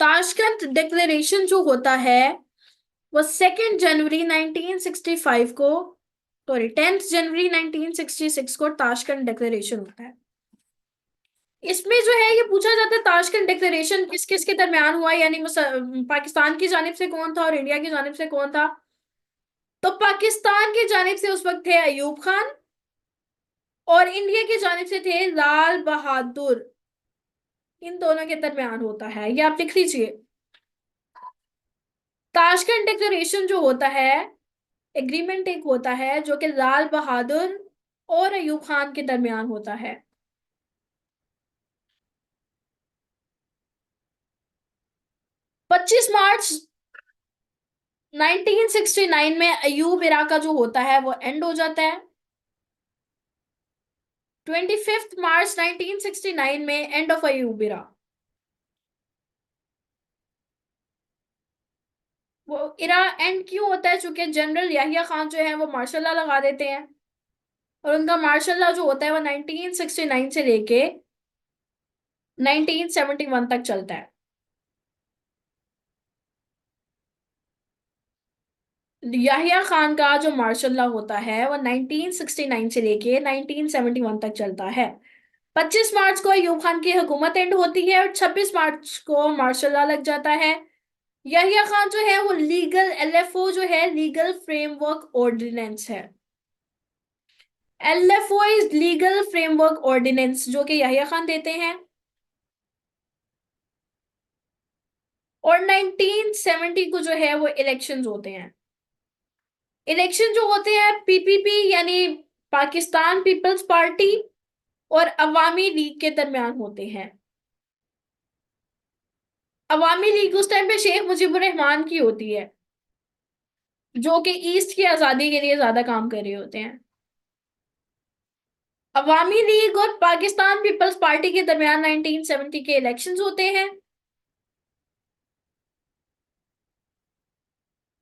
ताशकंद डिक्लेरेशन जो होता है वो 2 जनवरी 1965 को, सॉरी 10 जनवरी 1966 को ताशकंद डिक्लेरेशन होता है। इसमें जो है ये पूछा जाता है ताशकंद डिक्लेरेशन किस किस के दरमियान हुआ, यानी वो पाकिस्तान की जानिब से कौन था और इंडिया की जानिब से कौन था। तो पाकिस्तान की जानिब से उस वक्त थे अयूब खान, और इंडिया की जानिब से थे लाल बहादुर। इन दोनों के दरमियान होता है, ये आप लिख लीजिए। ताशकंद डिक्लेरेशन जो होता है, एग्रीमेंट एक होता है जो कि लाल बहादुर और अयूब खान के दरमियान होता है। 25 मार्च 1969 में अयूब इरा का जो होता है वो एंड हो जाता है। 25 मार्च 1969 में एंड ऑफ अयूब इरा। वो इरा एंड क्यों होता है? चूंकि जनरल याहिया खान जो है वो मार्शल लॉ लगा देते हैं, और उनका मार्शल लॉ जो होता है वो 1969 से लेके 1971 तक चलता है। याहिया खान का जो मार्शल लॉ होता है वो 1969 से लेके 1971 तक चलता है। 25 मार्च को अयूब खान की हुकूमत एंड होती है और 26 मार्च को मार्शल लॉ लग जाता है। याहिया खान जो है वो लीगल एलएफओ जो है लीगल फ्रेमवर्क ऑर्डिनेंस है। एलएफओ इज लीगल फ्रेमवर्क ऑर्डिनेंस जो कि याहिया खान देते हैं। और 1970 को जो है वो इलेक्शंस होते हैं। इलेक्शन जो होते हैं पीपीपी यानी पाकिस्तान पीपल्स पार्टी और अवामी लीग के दरमियान होते हैं। अवामी लीग उस टाइम पे शेख मुजीबुर रहमान की होती है, जो कि ईस्ट की आजादी के लिए ज्यादा काम कर रहे होते हैं। अवामी लीग और पाकिस्तान पीपल्स पार्टी के दरमियान 1970 के इलेक्शंस होते हैं।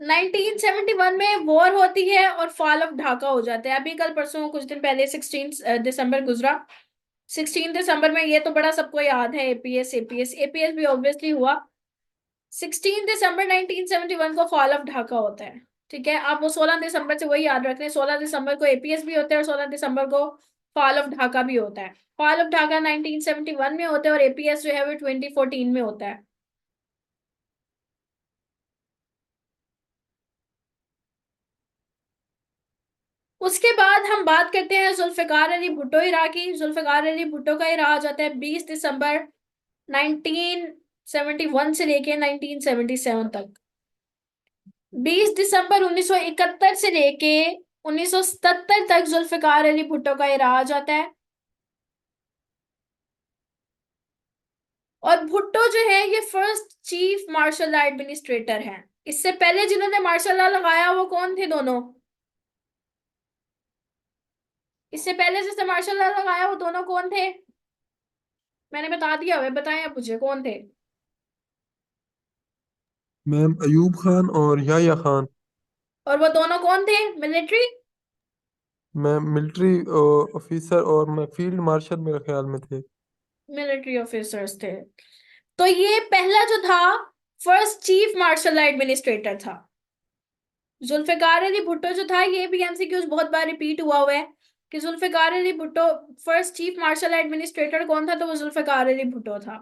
1971 में वॉर होती है और फॉल ऑफ ढाका हो जाता है। अभी कल परसों कुछ दिन पहले 16 दिसंबर गुजरा। 16 दिसंबर में, ये तो बड़ा सबको याद है, एपीएस एपीएस एपीएस भी ऑब्वियसली हुआ। 16 दिसंबर 1971 को फॉल ऑफ ढाका होता है। ठीक है, आप वो 16 दिसंबर से वही याद रख रहे हैं, 16 दिसंबर को एपीएस भी होता है और 16 दिसंबर को फॉल ऑफ ढाका भी होता है। फॉल ऑफ ढाका 1971 में होता है और एपीएस जो है वो 2014 में होता है। उसके बाद हम बात करते हैं जुल्फिकार अली भुट्टो इरा की। जुल्फिकार अली भुट्टो का इरा आ जाता है 20 दिसंबर 1971 से लेके 1977 तक। 20 दिसंबर 1971 से लेके 1977 तक जुल्फिकार अली भुट्टो का इरा आ जाता है। और भुट्टो जो है ये first chief martial law administrator हैं। इससे पहले जिन्होंने मार्शल लॉ लगाया वो कौन थे दोनों? इससे पहले जिसने मार्शल लॉ लगाया वो दोनों कौन थे? मैंने बता दिया हुआ है, बताएं आप मुझे कौन थे। मैम अयूब खान और याह्या खान। और वो दोनों कौन थे? मिलिट्री मैम मिलिट्री ऑफिसर और मैं फील्ड मार्शल मेरे ख्याल में थे। मिलिट्री ऑफिसर्स थे। तो ये पहला जो था first chief martial law administrator था। जुल्फिकार अली भुट्टो जो था, ये भी एमसीक्यूज बहुत बार रिपीट हुआ है कि Zulfikar Ali Bhutto first chief martial administrator कौन था, तो वो जुल्फिकार अली भुट्टो था।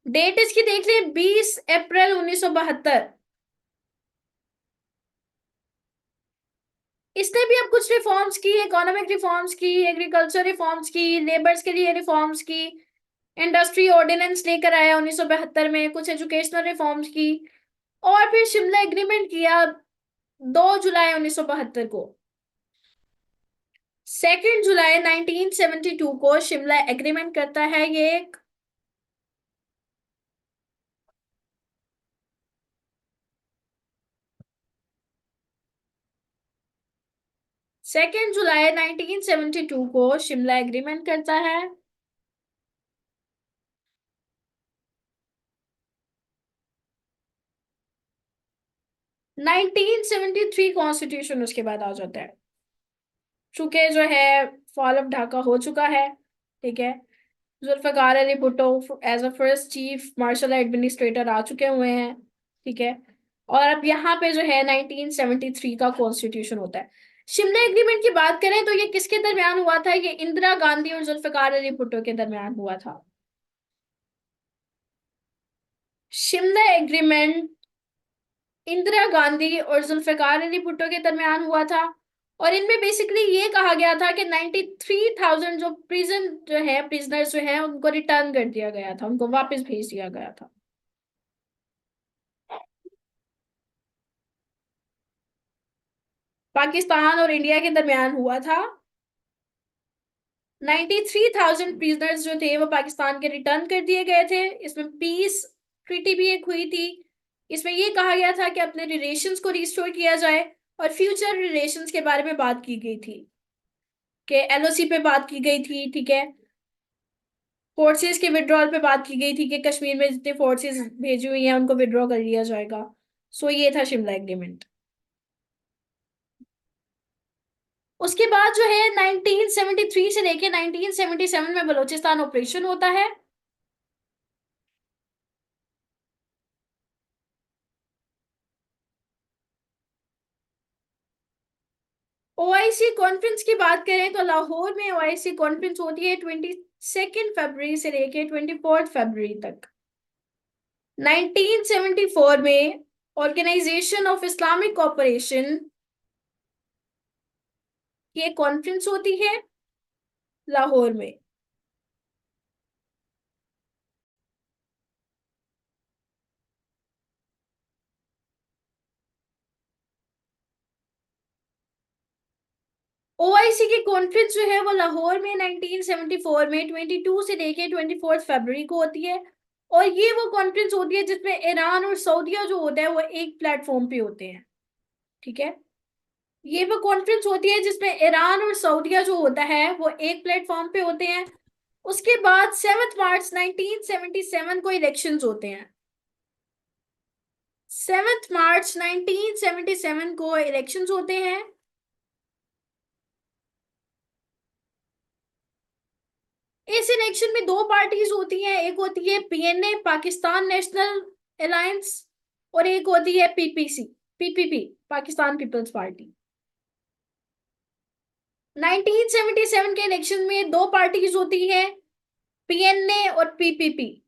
डेट इसकी देख ले, 20 अप्रैल 1972। इसने भी अब कुछ रिफॉर्म्स की, इकोनॉमिक रिफॉर्म्स की, एग्रीकल्चर रिफॉर्म्स की, लेबर्स के लिए रिफॉर्म्स की, इंडस्ट्री ऑर्डिनेंस लेकर आया 1972 में, कुछ एजुकेशनल रिफॉर्म्स की, और फिर शिमला एग्रीमेंट किया 2 जुलाई 1972 को। 2 जुलाई 1972 को शिमला एग्रीमेंट करता है ये एक। सेकेंड जुलाई 1972 को शिमला एग्रीमेंट करता है। 1973 कॉन्स्टिट्यूशन उसके बाद आ जाता है, चूंकि जो है फॉल ऑफ ढाका हो चुका है। ठीक है, Zulfikar Ali Bhutto as a first chief martial administrator आ चुके हुए हैं। ठीक है, और अब यहाँ पे जो है 1973 का कॉन्स्टिट्यूशन होता है। शिमला एग्रीमेंट की बात करें तो ये किसके दरमियान हुआ था? ये इंदिरा गांधी और जुल्फिकार अली भुट्टो के दरमियान हुआ था। शिमला एग्रीमेंट इंदिरा गांधी और जुल्फिकार अली भुट्टो के दरमियान हुआ था, और इनमें बेसिकली ये कहा गया था कि 93,000 जो प्रिजनर्स जो हैं उनको रिटर्न कर दिया गया था, उनको वापस भेज दिया गया था। पाकिस्तान और इंडिया के दरमियान हुआ था। 93,000 प्रिजनर्स जो थे वो पाकिस्तान के रिटर्न कर दिए गए थे। इसमें पीस ट्रीटी भी एक हुई थी। इसमें ये कहा गया था कि अपने रिलेशंस को रिस्टोर किया जाए और फ्यूचर रिलेशंस के बारे में बात की गई थी। कि एलओसी पे बात की गई थी, ठीक है, फोर्सेस के विड्रॉल पे बात की गई थी कि कश्मीर में जितने फोर्सेस भेजी हुई हैं उनको विड्रॉ कर लिया जाएगा। सो ये था शिमला एग्रीमेंट। उसके बाद जो है 1973 से लेके 1977 में बलूचिस्तान ऑपरेशन होता है। ओआईसी कॉन्फ्रेंस की बात करें तो लाहौर में ओआईसी कॉन्फ्रेंस होती है 22 फरवरी से लेके 24 फरवरी तक। 1974 में ऑर्गेनाइजेशन ऑफ इस्लामिक कॉपरेशन की एक कॉन्फ्रेंस होती है लाहौर में। ओआईसी की कॉन्फ्रेंस जो है वो लाहौर में 1974 में 22 से लेके 24 फरवरी को होती है। और ये वो कॉन्फ्रेंस होती है जिसमें ईरान और सऊदीया जो होता है वो एक प्लेटफॉर्म पे होते हैं, ठीक है। ये वो कॉन्फ्रेंस होती है जिसमें ईरान और सऊदीया जो होता है वो एक प्लेटफॉर्म पे होते हैं। उसके बाद 7 मार्च 1977 को इलेक्शंस होते हैं। 7 मार्च 1977 को इलेक्शंस होते हैं। इस इलेक्शन में दो पार्टीज होती हैं, एक होती है पीएनए पाकिस्तान नेशनल अलायंस और एक होती है PPC PPP Pakistan peoples party. 1977 के इलेक्शन में दो पार्टीज होती हैं, पीएनए और पीपीपी।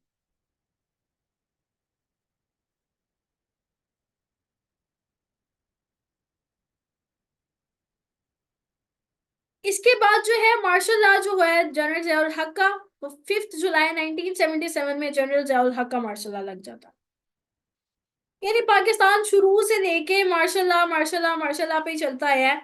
इसके बाद जो है मार्शल लॉ जो है जनरल जियाउल हक का, वो 5 जुलाई 1977 में जनरल जियाउल हक का मार्शल लॉ लग जाता। यानी पाकिस्तान शुरू से लेके martial law martial law martial law पे ही चलता है।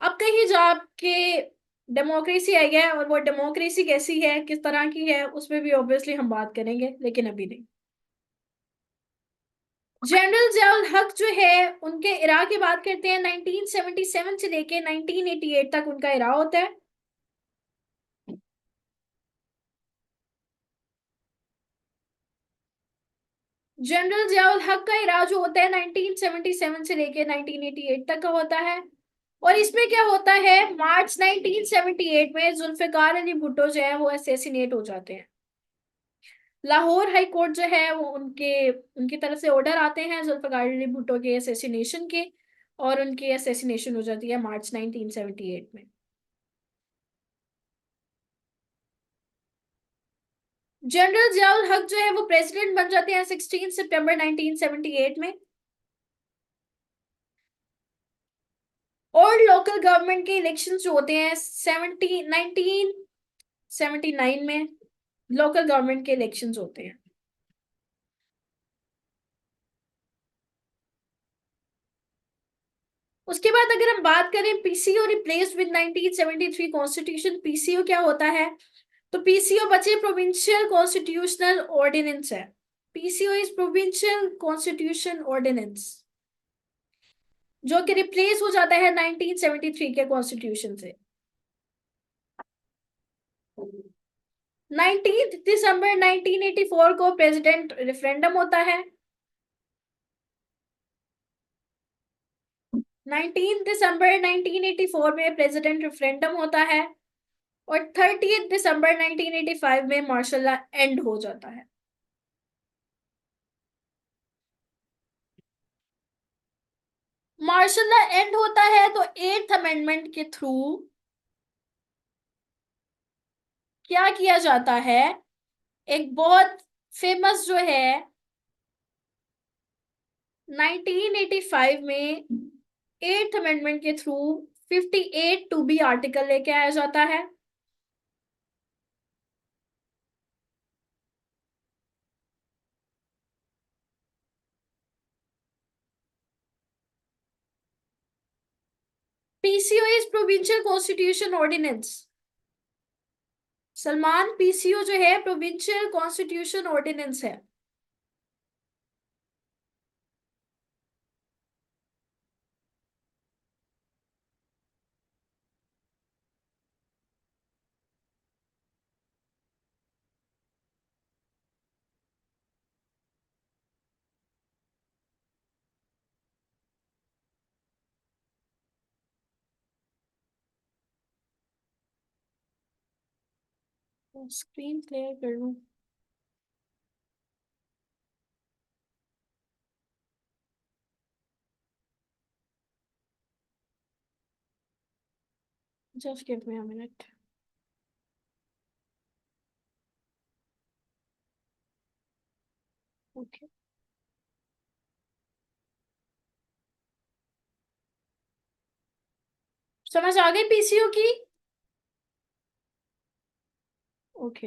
अब कहीं जाके डेमोक्रेसी आई है, और वो डेमोक्रेसी कैसी है, किस तरह की है, उसमें भी ऑब्वियसली हम बात करेंगे, लेकिन अभी नहीं। जनरल जियाउल हक जो है उनके इरा की बात करते हैं। 1977 से लेके 1988 तक उनका इरा होता है। जनरल जियाउल हक का इरा जो होता है 1977 से लेके 1988 तक का होता है। और इसमें क्या होता है, मार्च 1978 में जुल्फिकार अली भुट्टो जो है वो असैसिनेट हो जाते हैं। लाहौर हाई कोर्ट जो है वो उनकी तरफ से ऑर्डर आते हैं जुल्फिकार अली भुट्टो के असैसिनेशन के, और उनकी असैसिनेशन हो जाती है मार्च 1978 में। जनरल जियाउल हक जो है वो प्रेसिडेंट बन जाते हैं 16 सितंबर 1978 में। और लोकल गवर्नमेंट के इलेक्शन जो होते हैं 1979 में लोकल गवर्नमेंट के इलेक्शंस होते हैं। उसके बाद अगर हम बात करें PCO replaced with 1973 constitution, PCO क्या होता है, तो पीसीओ बचे प्रोविंशियल कॉन्स्टिट्यूशनल ऑर्डिनेंस है। PCO is provincial constitution ordinance, जो कि रिप्लेस हो जाता है 1973 के कॉन्स्टिट्यूशन से। 19 दिसंबर 1984 को प्रेसिडेंट रेफरेंडम होता है। 19 दिसंबर 1984 में प्रेसिडेंट रेफरेंडम होता है। और 30 दिसंबर 1985 में मार्शल लॉ एंड हो जाता है। मार्शल लॉ एंड होता है तो 8th अमेंडमेंट के थ्रू क्या किया जाता है, एक बहुत फेमस जो है 1985 में 8th अमेंडमेंट के थ्रू 58 टू बी आर्टिकल लेके आया जाता है। PCO is provincial constitution ordinance. Salman, PCO जो है प्रोविंशियल कॉन्स्टिट्यूशन ऑर्डिनेंस है। स्क्रीन क्लियर कर लूं। Just give me a minute. Okay, समझ आ गई पीसीओ की? ओके।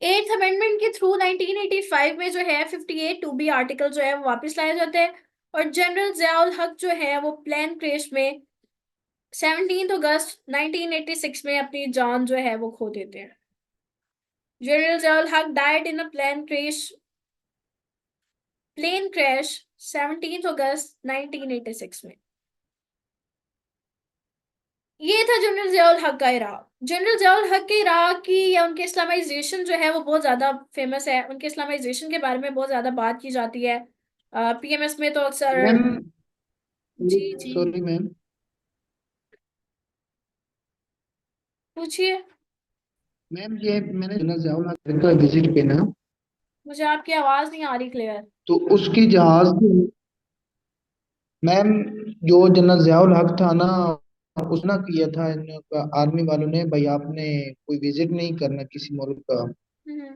एट्थ अमेंडमेंट के थ्रू 1985 में जो है 58 टू बी आर्टिकल जो है वो वापस लाया जाता है, और जनरल जियाउल हक जो है वो प्लेन क्रैश में 17 अगस्त 1986 में अपनी जान जो है वो खो देते हैं। General Ziaul Haq died in a plane crash 17 अगस्त 1986 में। ये था जनरल जियाउल हक का इराक। जनरल जियाउल हक के इराक की या उनके इस्लामाइजेशन जो है वो बहुत ज्यादा फेमस है। उनके इस्लामाइजेशन के बारे में बहुत ज्यादा बात की जाती है पीएमएस में तो अक्सर। मैम, जी जी, सॉरी मैम। पूछिए। मैम ये मैंने जनरल जियाउल हक का विजिट किया ना, मुझे आपकी आवाज नहीं आ रही क्लियर। तो उसकी जहाज मैम, जो जनरल जियाउल हक था ना, उसने किया था इन आर्मी वालों ने, भाई आपने कोई विजिट नहीं करना किसी मुल्क का। हम्म।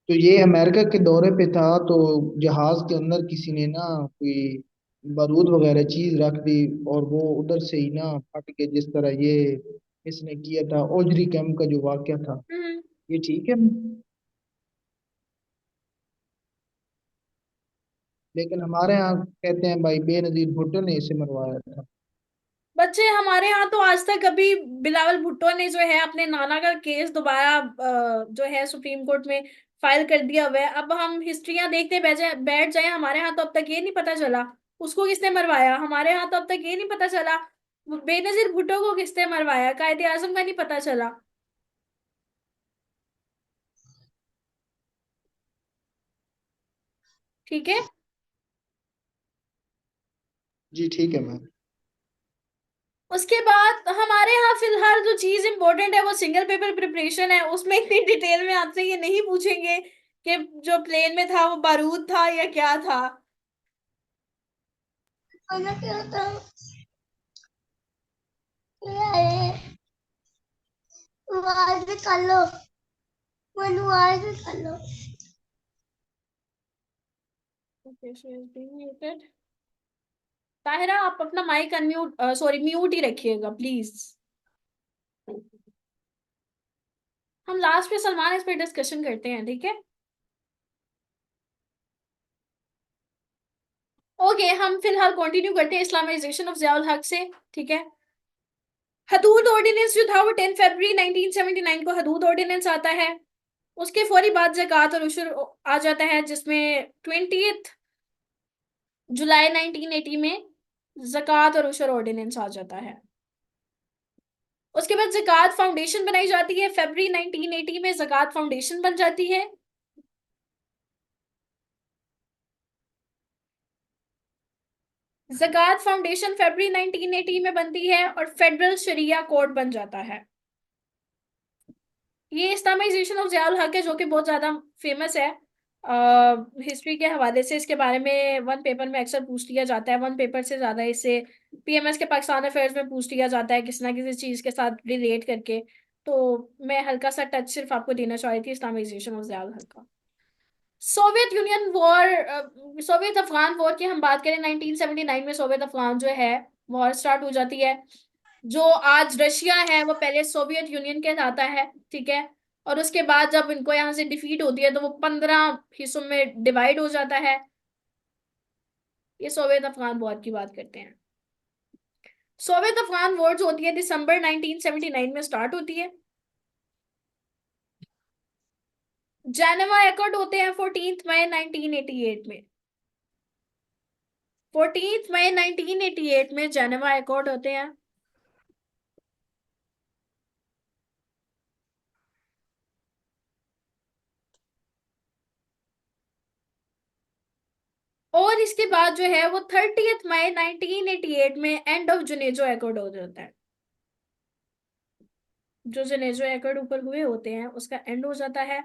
तो ये अमेरिका के दौरे पे था, तो जहाज के अंदर किसी ने ना कोई बारूद वगैरह चीज रख दी, और वो उधर से ही ना फट के, जिस तरह ये इसने किया था ओजरी कैंप का जो वाकया था। हम्म। ये ठीक है, लेकिन हमारे यहाँ कहते हैं भाई बेनजीर भुट्टो ने इसे मरवाया था। बच्चे, हमारे यहाँ तो आज तक अभी बिलावल भुट्टो ने जो है अपने नाना का केस दोबारा जो है सुप्रीम कोर्ट में फाइल कर दिया हुआ है। अब हम हिस्ट्रियां देखते बैठ जाए, हमारे यहाँ तो अब तक ये नहीं पता चला उसको किसने मरवाया। हमारे यहाँ तो अब तक ये नहीं पता चला बेनजीर भुट्टो को किसने मरवाया, कायदे आजम का नहीं पता चला। ठीक है। जी ठीक है मैम। उसके बाद हमारे यहाँ फिलहाल जो चीज इंपॉर्टेंट है वो सिंगल पेपर प्रिपरेशन है। उसमें इतनी डिटेल में आपसे ये नहीं पूछेंगे कि जो प्लेन में था वो बारूद था या क्या था। कर लो, कर लो। Okay, she is being muted. Tahira, आप अपना माइक अनम्यूट सॉरी म्यूट ही रखिएगा प्लीज। हम लास्ट में सलमान इस पर डिस्कशन करते हैं, ठीक है? ओके, हम फिलहाल कंटिन्यू करते हैं इस्लामाइजेशन ऑफ जियाउल हक से, ठीक है? हदूद ऑर्डिनेंस जो था वो 10 फरवरी 1979 को हदूद ऑर्डिनेंस आता है। उसके फौरी बाद ज़कात और उशर आ जाता है, जिसमें 20 जुलाई 1980 में ज़कात और उशर ऑर्डिनेंस आ जाता है। उसके बाद ज़कात फाउंडेशन बनाई जाती है, फरवरी 1980 में ज़कात फाउंडेशन बन जाती है। ज़कात फाउंडेशन फरवरी 1980 में बनती है और फेडरल शरिया कोड बन जाता है। ये इस्लामाइजेशन ऑफ ज़ियाउल हक है जो कि बहुत ज़्यादा फेमस है हिस्ट्री के हवाले से। इसके बारे में वन पेपर में अक्सर पूछ लिया जाता है, वन पेपर से ज़्यादा इसे पीएमएस के पाकिस्तान अफेयर्स में पूछ लिया जाता है किसी ना किसी चीज़ के साथ रिलेट करके। तो मैं हल्का सा टच सिर्फ आपको देना चाह रही थी इस्लामाइजेशन ऑफ ज़ियाउल हक का। Soviet union war, Soviet Afghan war की हम बात करें 1979 में सोवियत अफगान जो है वॉर स्टार्ट हो जाती है। जो आज रशिया है वो पहले सोवियत यूनियन कहलाता है, ठीक है? और उसके बाद जब इनको यहाँ से डिफीट होती है तो वो 15 हिस्सों में डिवाइड हो जाता है। ये सोवियत अफगान वॉर की बात करते हैं। सोवियत अफगान वॉर जो होती है दिसंबर 1979 में स्टार्ट होती है। जेनेवा एकॉर्ड होते हैं 14 मई 1988 में। 14 मई 1988 में जेनेवा एकॉर्ड होते हैं। और इसके बाद जो है वो 30 मई 1988 में एंड ऑफ जुनेजो एकॉर्ड हो जाता है। जो जुनेजो एकॉर्ड ऊपर हुए होते हैं उसका एंड हो जाता है।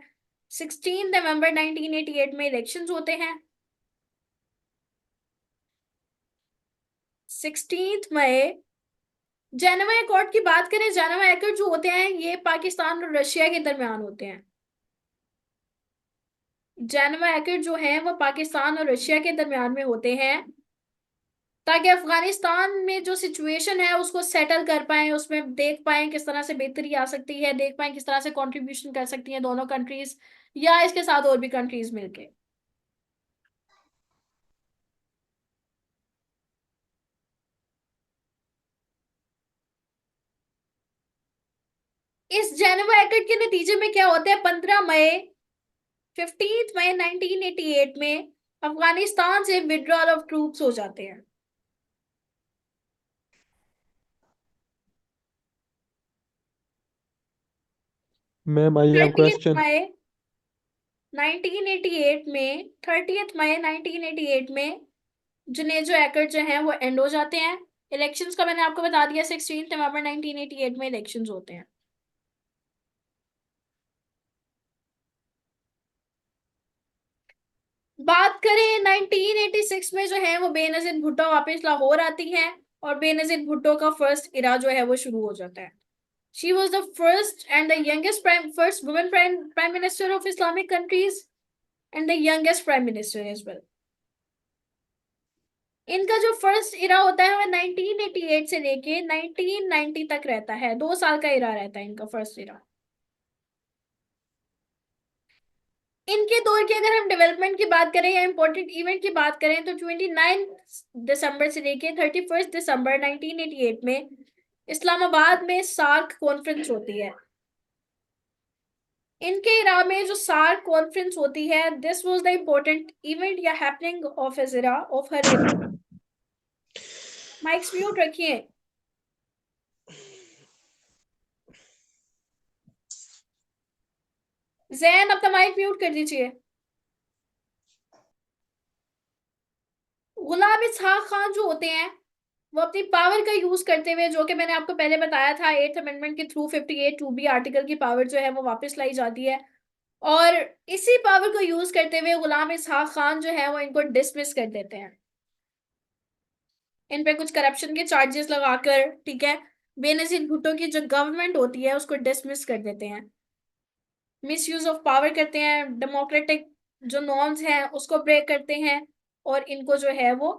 16 नवंबर 1988 में इलेक्शंस होते हैं। 16 मई जेनेवा एकॉर्ड की बात करें, जेनेवा एकॉर्ड जो होते हैं ये पाकिस्तान और रशिया के दरमियान होते हैं। जेनेवा एकॉर्ड जो है वो पाकिस्तान और रशिया के दरमियान में होते हैं, ताकि अफगानिस्तान में जो सिचुएशन है उसको सेटल कर पाए, उसमें देख पाए किस तरह से बेहतरी आ सकती है, देख पाए किस तरह से कंट्रीब्यूशन कर सकती हैं दोनों कंट्रीज या इसके साथ और भी कंट्रीज मिलके। इस जेनेवा एकॉर्ड के नतीजे में क्या होता है, 15 मई 1988 में अफगानिस्तान से विड्रॉल ऑफ ट्रूप्स हो जाते हैं। Ma'am I have 30 question. मई 1988 में 30 मई 1988 में जुनेजो एकॉर्ड जो है वो एंड हो जाते हैं। इलेक्शंस का मैंने आपको बता दिया, 16 नवंबर 1988 में इलेक्शंस होते हैं। बात करें 1986 में जो है वो बेनजीर भुट्टो वापस लाहौर आती हैं और बेनजीर भुट्टो का फर्स्ट इरा जो है वो शुरू हो जाता है। She was the first and the youngest first women prime minister of Islamic countries and the youngest prime minister as well. इनका जो फर्स्ट इरा होता है वो 1988 से लेके 1990 तक रहता है, 2 साल का इरा रहता है इनका फर्स्ट इरा। इनके दौर की अगर हम डेवलपमेंट की बात करें या इंपॉर्टेंट इवेंट की बात करें तो 29 दिसंबर से लेके 31 दिसंबर 1988 में इस्लामाबाद में सार्क कॉन्फ्रेंस होती है। इनके इरा में जो सार्क कॉन्फ्रेंस होती है, this was the important event या happening of his era of her era. Mics mute रखिए। जैन अपना माइक म्यूट कर दीजिए। गुलाम इसहाक खान जो होते हैं वो अपनी पावर का यूज करते हुए, जो कि मैंने आपको पहले बताया था 8th अमेंडमेंट के थ्रू 58(2)B आर्टिकल की पावर जो है वो वापस लाई जाती है, और इसी पावर को यूज करते हुए गुलाम इसहाक खान जो है वो इनको डिसमिस कर देते हैं। इन पे कुछ करप्शन के चार्जेस लगाकर, ठीक है, बेनजीर भुट्टो की जो गवर्नमेंट होती है उसको डिसमिस कर देते हैं, मिस यूज ऑफ पावर करते हैं, डेमोक्रेटिक जो नॉर्म्स हैं उसको ब्रेक करते हैं, और इनको जो है वो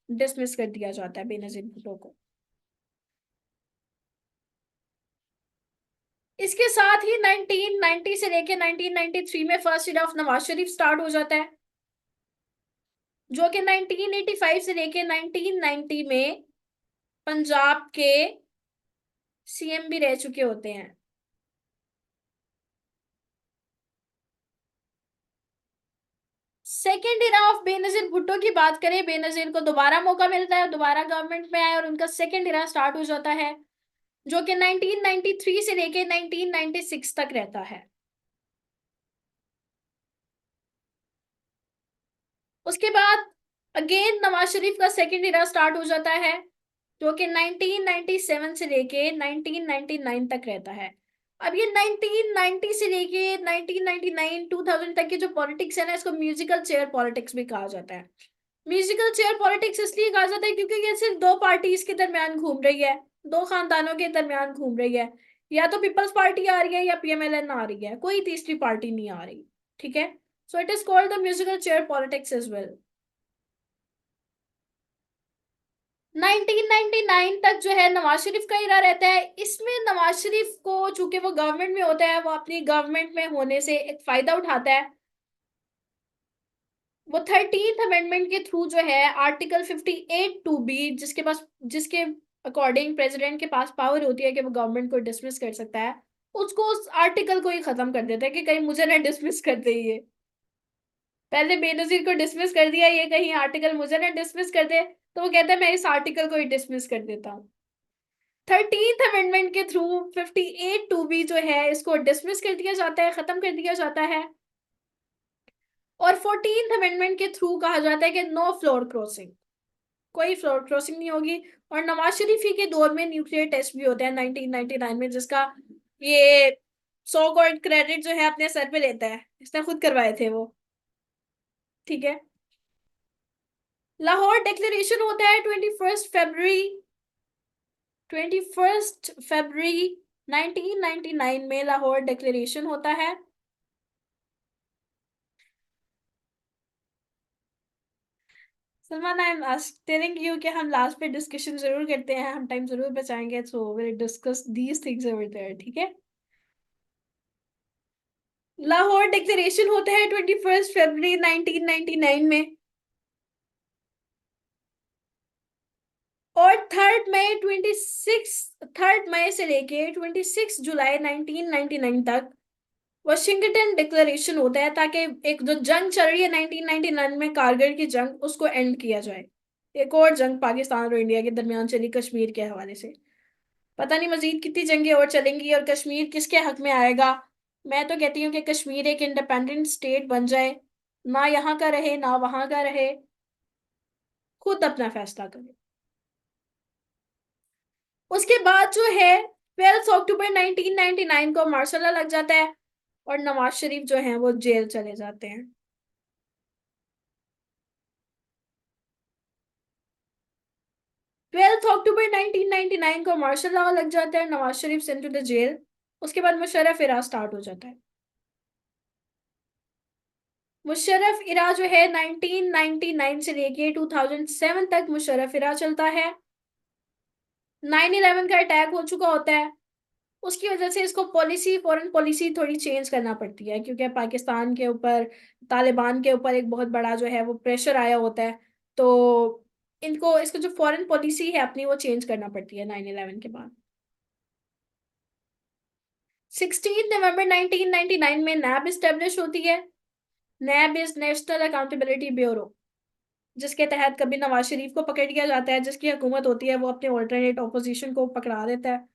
डिसमिस कर दिया जाता है बेनजीर भुट्टो को। इसके साथ ही 1990 से लेके 1993 में first year of Nawaz Sharif start हो जाता है, जो कि 1985 से लेके 1990 में पंजाब के सीएम भी रह चुके होते हैं। Second era of Benazir Bhutto की बात करें, बेनजीर को दोबारा मौका मिलता है, दोबारा गवर्नमेंट में आए और उनका सेकेंड इरा स्टार्ट हो जाता है, जो कि 1993 से लेके 1996 तक रहता है। उसके बाद अगेन नवाज शरीफ का सेकेंड इरा स्टार्ट हो जाता है, जो कि 1997 से लेके 1999 तक रहता है। अब ये 1990 से लेके 1999 2000 तक की जो पॉलिटिक्स है ना, इसको म्यूजिकल चेयर पॉलिटिक्स भी कहा जाता है। म्यूजिकल चेयर पॉलिटिक्स इसलिए कहा जाता है क्योंकि ये सिर्फ दो पार्टीज के दरमियान घूम रही है, दो खानदानों के दरमियान घूम रही है, या तो पीपल्स पार्टी आ रही है या पीएमएलएन आ रही है, कोई तीसरी पार्टी नहीं आ रही, ठीक है। So it is called the musical chair politics as well. 1999 तक जो है नवाज शरीफ का इरा रहता है। इसमें नवाज शरीफ को चूंकि वो गवर्नमेंट में होता है, वो अपनी गवर्नमेंट में होने से एक फायदा उठाता है। वो 13th अमेंडमेंट के थ्रू जो है आर्टिकल 58(2)B, जिसके अकॉर्डिंग प्रेसिडेंट के पास पावर होती है कि वो गवर्नमेंट को डिसमिस कर सकता है, उसको उस आर्टिकल को ही खत्म कर देता है कि कहीं मुझे ना डिसमिस कर दे। ये पहले बेनजीर को डिसमिस कर दिया, ये कहीं आर्टिकल मुझे ना डिसमिस कर दे, तो वो कहता है मैं इस आर्टिकल को ही डिसमिस कर देता हूँ। 13th अमेंडमेंट के थ्रू 58(2)B जो है इसको डिसमिस कर दिया जाता है, खत्म कर दिया जाता है। और 14th अमेंडमेंट के थ्रू कहा जाता है कि नो फ्लोर क्रॉसिंग, कोई फ्लोर क्रॉसिंग नहीं होगी। और नवाज शरीफ ही के दौर में न्यूक्लियर टेस्ट भी होता है 1999 में, जिसका ये सो कॉल्ड क्रेडिट जो है अपने सर पे लेता है, इसने खुद करवाए थे वो। ठीक है। लाहौर डिक्लेरेशन होता है 21 फरवरी 1999 में लाहौर डिक्लेरेशन होता है। Salman, I am telling you कि हम लास्ट पे डिस्कशन जरूर करते हैं, हम टाइम जरूर बचाएंगे, so will discuss these things over there, ठीक है। लाहौर डिक्लेरेशन होता है 21 फरवरी 1999 में। और 3 मई से लेके 26 जुलाई 1999 तक वॉशिंगटन डिक्लेरेशन होता है, ताकि एक जो जंग चल रही है 1999 में कारगिल की जंग, उसको एंड किया जाए। एक और जंग पाकिस्तान और इंडिया के दरमियान चली कश्मीर के हवाले से। पता नहीं मजीद कितनी जंगें और चलेंगी और कश्मीर किसके हक में आएगा। मैं तो कहती हूँ कि कश्मीर एक इंडिपेंडेंट स्टेट बन जाए, ना यहाँ का रहे ना वहां का रहे, खुद अपना फैसला करे। उसके बाद जो है 12 अक्टूबर 1999 को मार्शल लॉ लग जाता है और नवाज शरीफ जो है वो जेल चले जाते हैं। 12 अक्टूबर 1999 को मार्शल लॉ लग जाता है, Nawaz Sharif Saint to the jail. उसके बाद मुशर्रफ इरा स्टार्ट हो जाता है। मुशर्रफ इरा जो है 1999 से लेके 2007 तक मुशर्रफ इरा चलता है। 9/11 का अटैक हो चुका होता है, उसकी वजह से इसको पॉलिसी, फॉरेन पॉलिसी थोड़ी चेंज करना पड़ती है, क्योंकि पाकिस्तान के ऊपर, तालिबान के ऊपर एक बहुत बड़ा जो है वो प्रेशर आया होता है। तो इनको, इसको जो फॉरेन पॉलिसी है अपनी, वो चेंज करना पड़ती है 9/11 के बाद। 16 नवंबर 1999 में नैब इस्टेब्लिश होती है। नैब इज नेशनल अकाउंटेबिलिटी ब्यूरो, जिसके तहत कभी नवाज शरीफ को पकड़ लिया जाता है, जिसकी हुकूमत होती है वो अपने ऑल्टरनेट ऑपोजिशन को पकड़ा देता है।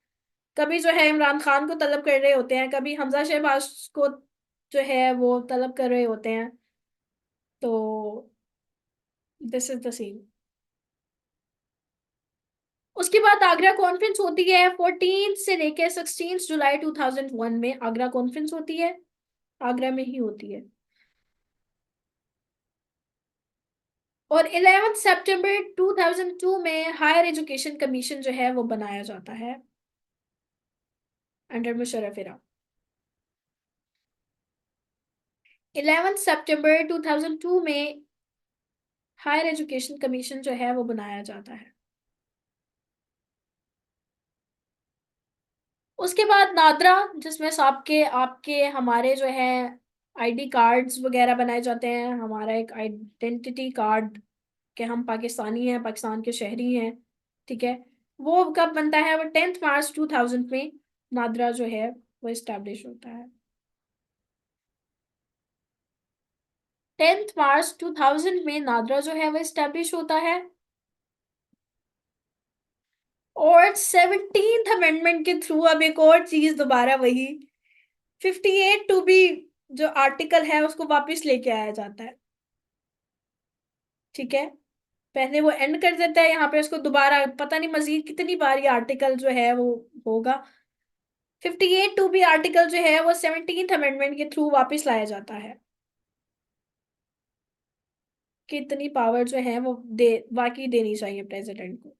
कभी जो है इमरान खान को तलब कर रहे होते हैं, कभी हमजा शहबाज को जो है वो तलब कर रहे होते हैं। तो दिस इज द सीन। उसके बाद आगरा कॉन्फ्रेंस होती है 14 से लेकर 16 जुलाई 2001 में। आगरा कॉन्फ्रेंस होती है, आगरा में ही होती है। और 11 सितंबर 2002 में हायर एजुकेशन कमीशन जो है वो बनाया जाता है अंडर मुशर्रफ इरा। 11 सितंबर 2002 में हायर एजुकेशन कमीशन जो है वो बनाया जाता है। उसके बाद नादरा, जिसमें आपके आपके हमारे जो है आईडी कार्ड्स वगैरह बनाए जाते हैं, हमारा एक आइडेंटिटी कार्ड कि हम पाकिस्तानी हैं, पाकिस्तान के शहरी हैं। ठीक है। वो कब बनता है? वो 10 मार्च 2000 में नादरा जो है वो इस्टेब्लिश होता है। 10 मार्च 2000 में नादरा जो है वो इस्टेब्लिश होता है। और 17th अमेंडमेंट के थ्रू अब एक और चीज दोबारा वही 58(2)B जो आर्टिकल है उसको वापस लेके आया जाता है। ठीक है। पहले वो एंड कर देता है यहाँ पे, उसको दोबारा पता नहीं मजीद कितनी बार ये आर्टिकल जो है वो होगा। 58(2)B आर्टिकल जो है वो 17th अमेंडमेंट के थ्रू वापस लाया जाता है, कि इतनी पावर जो है वो दे वाकई देनी चाहिए प्रेसिडेंट को।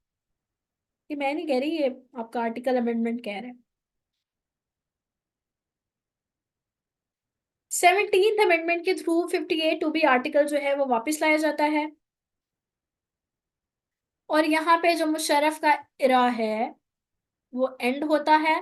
ये मैं नहीं कह रही, ये आपका आर्टिकल अमेंडमेंट कह रहा है। 17th अमेंडमेंट के थ्रू 58(2)B आर्टिकल जो है वो वापस लाया जाता है। और यहाँ पे जो मुशर्रफ का इरा है वो एंड होता है।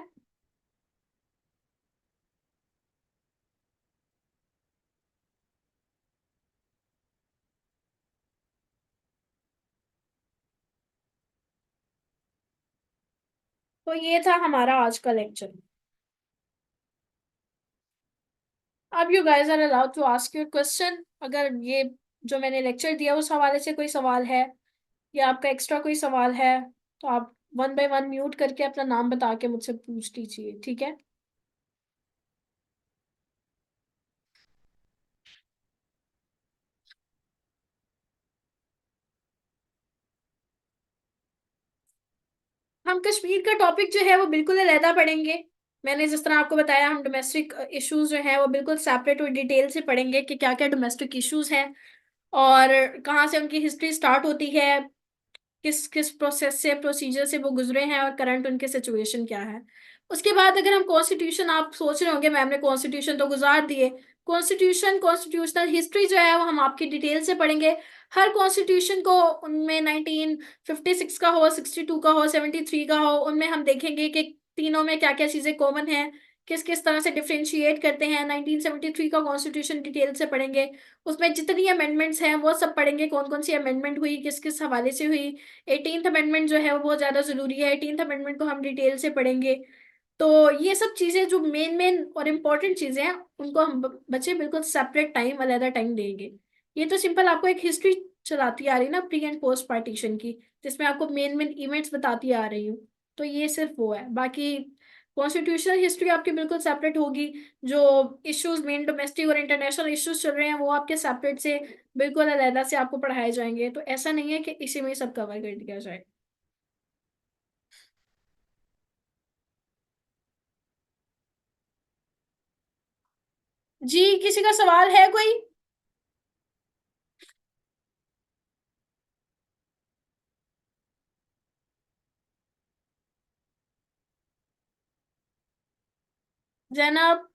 तो ये था हमारा आज का लेक्चर। अब you guys are allowed to ask your question. अगर ये जो मैंने लेक्चर दिया उस हवाले से कोई सवाल है, या आपका एक्स्ट्रा कोई सवाल है, तो आप 1 बाय 1 म्यूट करके अपना नाम बता के मुझसे पूछ लीजिए, ठीक है। हम कश्मीर का टॉपिक जो है वो बिल्कुल अलहदा पढ़ेंगे। मैंने जिस तरह आपको बताया, हम डोमेस्टिक इश्यूज जो है वो बिल्कुल सेपरेट और डिटेल से पढ़ेंगे कि क्या क्या डोमेस्टिक इश्यूज हैं और कहाँ से उनकी हिस्ट्री स्टार्ट होती है, किस किस प्रोसेस से, प्रोसीजर से वो गुजरे हैं और करंट उनके सिचुएशन क्या है। उसके बाद अगर हम कॉन्स्टिट्यूशन, आप सोच रहे होंगे मैम ने कॉन्स्टिट्यूशन तो गुजार दिए, कॉन्स्टिट्यूशन कॉन्स्टिट्यूशनल हिस्ट्री जो है वो हम आपकी डिटेल से पढ़ेंगे। हर कॉन्स्टिट्यूशन को, उनमें 1956 का हो, 62 का हो, 73 का हो, उनमें हम देखेंगे कि तीनों में क्या क्या चीजें कॉमन हैं, किस किस तरह से डिफ्रेंशिएट करते हैं। 1973 का कॉन्स्टिट्यूशन डिटेल से पढ़ेंगे, उसमें जितनी अमेंडमेंट्स हैं वो सब पढ़ेंगे, कौन कौन सी अमेंडमेंट हुई, किस किस हवाले से हुई। 18th अमेंडमेंट जो है वो बहुत ज्यादा जरूरी है, 18th अमेंडमेंट को हम डिटेल से पढ़ेंगे। तो ये सब चीजें जो मेन मेन और इम्पोर्टेंट चीजें हैं उनको हम बच्चे बिल्कुल सेपरेट टाइम, अलग टाइम देंगे। ये तो सिंपल आपको एक हिस्ट्री चलाती आ रही है ना, प्री एंड पोस्ट पार्टीशन की, जिसमें आपको मेन मेन इवेंट्स बताती आ रही हूँ। तो ये सिर्फ वो है, बाकी कॉन्स्टिट्यूशनल हिस्ट्री आपकी बिल्कुल सेपरेट होगी। जो इश्यूज मेन डोमेस्टिक और इंटरनेशनल इश्यूज चल रहे हैं वो आपके सेपरेट से बिल्कुल अलग से आपको पढ़ाए जाएंगे। तो ऐसा नहीं है कि इसी में ही सब कवर कर दिया जाए। जी, किसी का सवाल है कोई? जैनब,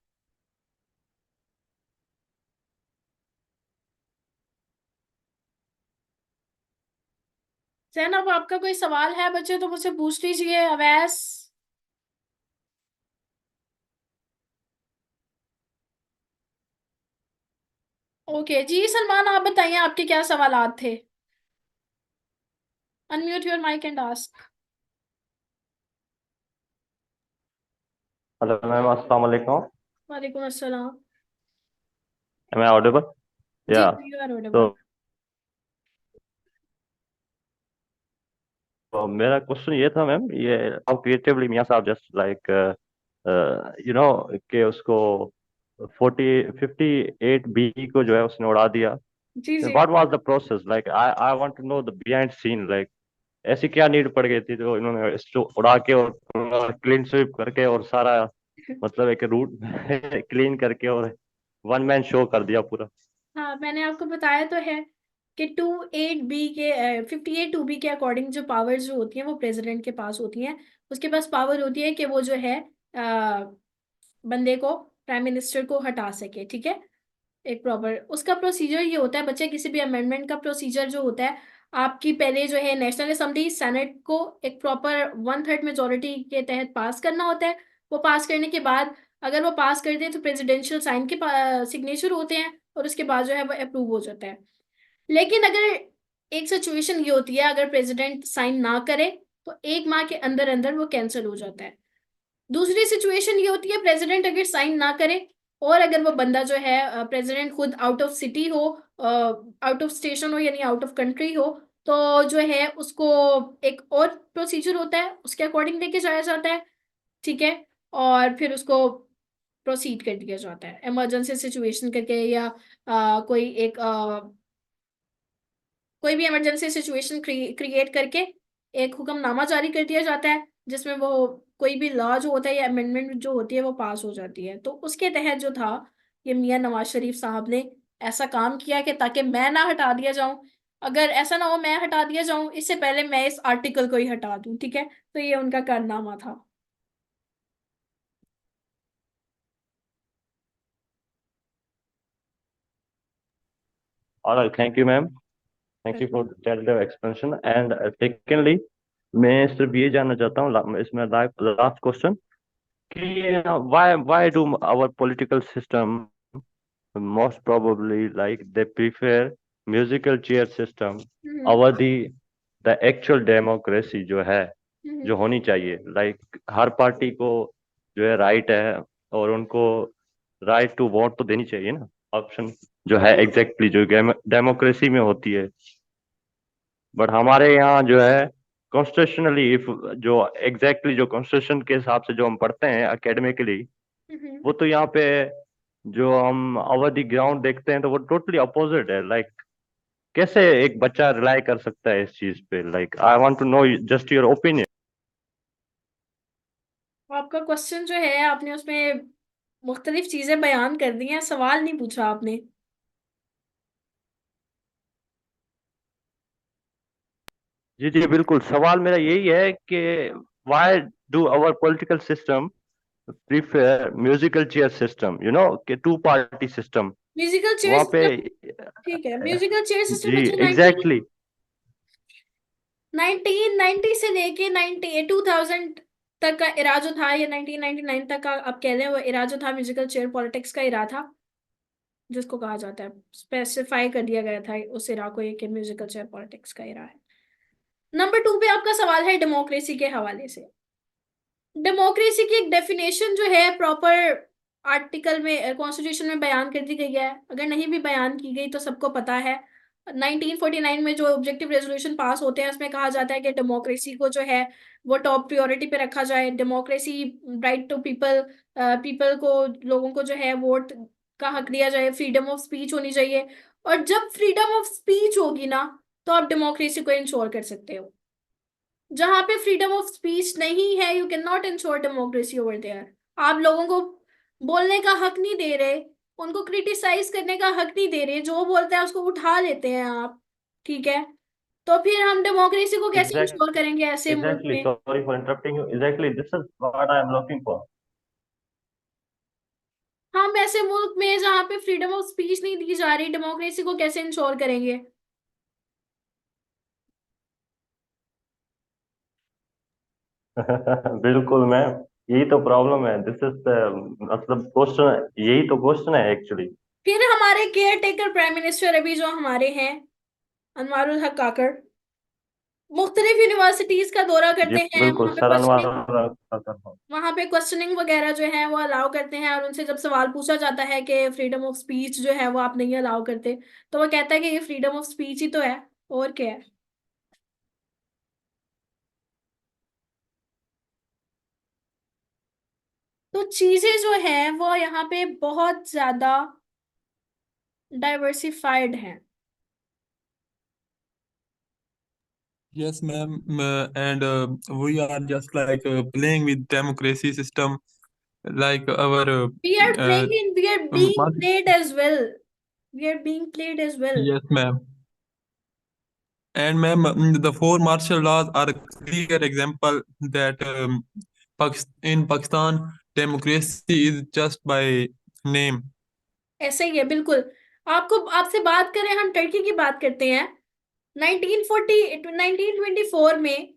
जैनब आपका कोई सवाल है बच्चे तो मुझसे पूछ लीजिए। अवैस? ओके जी, सलमान आप बताइए आपके क्या सवालात थे। Unmute your mic and ask. Hello ma'am, अस्सलाम वालेकुम। वालेकुम अस्सलाम। Am I audible? जी, या यू आर तो, ऑडिबल। मेरा क्वेश्चन ये था मैम, ये हाउ क्रिएटिवली मियां साहब जस्ट लाइक यू नो कि उसको 58 बी को जो है उसने उड़ा दिया। जी जी। What was the process? Like I I want to know the behind scene. Like ऐसी क्या नीड पड़ गई थी जो इन्होंने इसको उड़ा के और क्लीन स्वीप करके और सारा मतलब एक रूट क्लीन करके और वन मैन शो कर दिया पूरा। हाँ, मैंने आपको बताया तो है कि 28B के 58(2)B के अकॉर्डिंग जो पावर्स जो होती हैं वो प्रेसिडेंट के पास होती हैं। उसके पास पावर होती है कि वो जो है बंदे को, प्राइम मिनिस्टर को हटा सके, ठीक है। एक प्रॉपर उसका प्रोसीजर ये होता है बच्चे, किसी भी अमेंडमेंट का प्रोसीजर जो होता है, आपकी पहले जो है नेशनल असेंबली सेनेट को एक प्रॉपर 1/3 मेजोरिटी के तहत पास करना होता है। वो पास करने के बाद, अगर वो पास कर दे तो प्रेसिडेंशियल साइन के सिग्नेचर होते हैं और उसके बाद जो है वो अप्रूव हो जाता है। लेकिन अगर एक सिचुएशन ये होती है, अगर प्रेसिडेंट साइन ना करे तो 1 माह के अंदर अंदर वो कैंसिल हो जाता है। दूसरी सिचुएशन ये होती है, प्रेसिडेंट अगर साइन ना करे और अगर वो बंदा जो है प्रेसिडेंट खुद आउट ऑफ सिटी हो, आउट ऑफ स्टेशन हो, यानी आउट ऑफ कंट्री हो, तो जो है उसको एक और प्रोसीजर होता है, उसके अकॉर्डिंग लेके जाया जाता है, ठीक है। और फिर उसको प्रोसीड कर दिया जाता है इमरजेंसी सिचुएशन करके, या कोई भी इमरजेंसी सिचुएशन क्रिएट करके एक हुक्मनामा जारी कर दिया जाता है, जिसमें वो कोई भी लॉ जो होता है या अमेंडमेंट जो होती है वो पास हो जाती है। तो उसके तहत जो था, ये मियां नवाज शरीफ साहब ने ऐसा काम किया कि ताकि मैं ना हटा दिया जाऊं, अगर ऐसा ना हो मैं हटा दिया जाऊं, इससे पहले मैं इस आर्टिकल को ही हटा दूं, ठीक है। तो ये उनका कारनामा था। Alright, thank you ma'am. Thank you for detailed explanation. And secondly, मैं सिर्फ ये जानना चाहता हूँ इसमें लास्ट क्वेश्चन कि why do our political system most probably like they prefer musical chair system hmm over the the actual democracy जो है, हम्म जो होनी चाहिए। लाइक हर पार्टी को जो है राइट है और उनको राइट टू वोट तो देनी चाहिए ना, ऑप्शन जो है एग्जैक्टली जो डेमोक्रेसी में होती है। बट हमारे यहाँ जो है कॉन्स्टिट्यूशनली, इफ जो एग्जैक्टली जो कॉन्स्टिट्यूशन के हिसाब से जो हम पढ़ते हैं एकेडमिकली, हम्म। वो तो यहाँ पे जो हम अवधि ग्राउंड देखते हैं तो वो टोटली अपोजिट है। लाइक कैसे एक बच्चा रिलाई कर सकता है इस चीज पे? Like I want to know just your opinion. आपका क्वेश्चन जो है आपने उसमें मुख्तलिफ चीजें बयान कर दी हैं, सवाल नहीं पूछा आपने। जी जी बिल्कुल, सवाल मेरा यही है कि why do our political system prefer musical chair system, कि two party system musical chair वहां पे। सिस्टम, ठीक है, म्यूजिकल चेयर सिस्टम जी में जो एग्जैक्टली। 1990 से लेके 2000 तक का इरा जो था, या 1999 तक का आप कह लें, वो इरा जो था म्यूजिकल चेयर पॉलिटिक्स का इरा था, जिसको कहा जाता है, स्पेसिफाई कर दिया गया था उस इरा को, ये कि म्यूजिकल चेयर पॉलिटिक्स का इरा है। नंबर 2 पे आपका सवाल है डेमोक्रेसी के हवाले से। डेमोक्रेसी की एक डेफिनेशन जो है प्रॉपर आर्टिकल में, कॉन्स्टिट्यूशन में बयान कर दी गई है, अगर नहीं भी बयान की गई तो सबको पता है। 1949 में जो ऑब्जेक्टिव रेजोल्यूशन पास होते हैं उसमें कहा जाता है कि डेमोक्रेसी को जो है वो टॉप प्रायोरिटी पे रखा जाए। Democracy, right to people, people को, लोगों को जो है वोट का हक दिया जाए, फ्रीडम ऑफ स्पीच होनी चाहिए। और जब फ्रीडम ऑफ स्पीच होगी ना, तो आप डेमोक्रेसी को इंश्योर कर सकते हो। जहां पे फ्रीडम ऑफ स्पीच नहीं है, you can not ensure democracy over there. आप लोगों को बोलने का हक नहीं दे रहे, उनको क्रिटिसाइज करने का हक नहीं दे रहे, जो बोलते हैं उसको उठा लेते हैं आप, ठीक है? तो फिर हम डेमोक्रेसी को कैसे इंश्योर करेंगे ऐसे मुल्क एग्जैक्टली, में? Sorry for interrupting you, exactly this is what I am looking for. हम ऐसे मुल्क में जहां पे फ्रीडम ऑफ स्पीच नहीं दी जा रही, डेमोक्रेसी को कैसे इंश्योर करेंगे? बिल्कुल मैम, यही तो प्रॉब्लम है, दिस इज मतलब क्वेश्चन, यही तो क्वेश्चन है एक्चुअली। फिर हमारे केयर टेकर प्राइम मिनिस्टर अभी जो हमारे हैं, अनवारुल हक काकड़, मुख्तलिफ यूनिवर्सिटीज का दौरा जी करते हैं, बिल्कुल सर, अनवर। वहां पे क्वेश्चनिंग वगैरह जो है वो अलाउ करते हैं, और उनसे जब सवाल पूछा जाता है कि फ्रीडम ऑफ स्पीच जो है वो आप नहीं अलाउ करते, तो वो कहता है कि ये फ्रीडम ऑफ स्पीच ही तो है, और क्या है। तो चीजें जो है वो यहाँ पे बहुत ज्यादा डाइवर्सिफाइड हैं। Yes, ma'am. And we are just like playing with democracy system, like our we are uh, playing, we are being what? Played as well, we are being played as well. Yes, ma'am. And ma'am, the four martial laws are a clear example that in Pakistan, democracy is just by name. ऐसे ही है बिल्कुल। आपको, आपसे बात करें, हम Turkey की बात करते हैं। 1924 में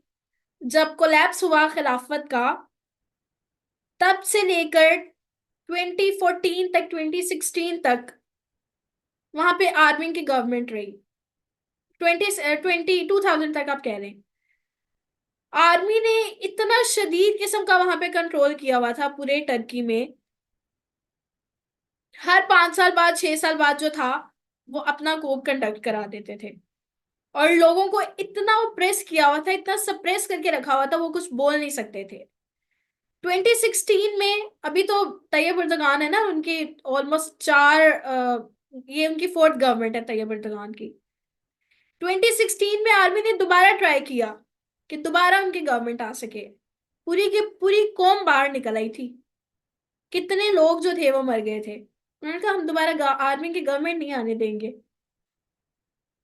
जब कोलैप्स हुआ खिलाफत का, तब से लेकर 2014 तक, 2016 तक वहां पे आर्मी की गवर्नमेंट रही। 2000 तक आप कह रहे हैं, आर्मी ने इतना शदीद किस्म का वहां पे कंट्रोल किया हुआ था पूरे टर्की में। हर 5 साल बाद, 6 साल बाद जो था, वो अपना कोप कंडक्ट करा देते थे, और लोगों को इतना प्रेस किया हुआ था, इतना सप्रेस करके रखा हुआ था, वो कुछ बोल नहीं सकते थे। 2016 में, अभी तो तैयब अर्दगान है ना, उनकी ऑलमोस्ट ये उनकी फोर्थ गवर्नमेंट है तैयब अर्दगान की। 2016 में आर्मी ने दोबारा ट्राई किया कि दोबारा उनकी गवर्नमेंट आ सके, पूरी की पूरी कौम बाहर निकल आई थी, कितने लोग जो थे वो मर गए थे। उन्होंने कहा हम दोबारा आर्मी की गवर्नमेंट नहीं आने देंगे।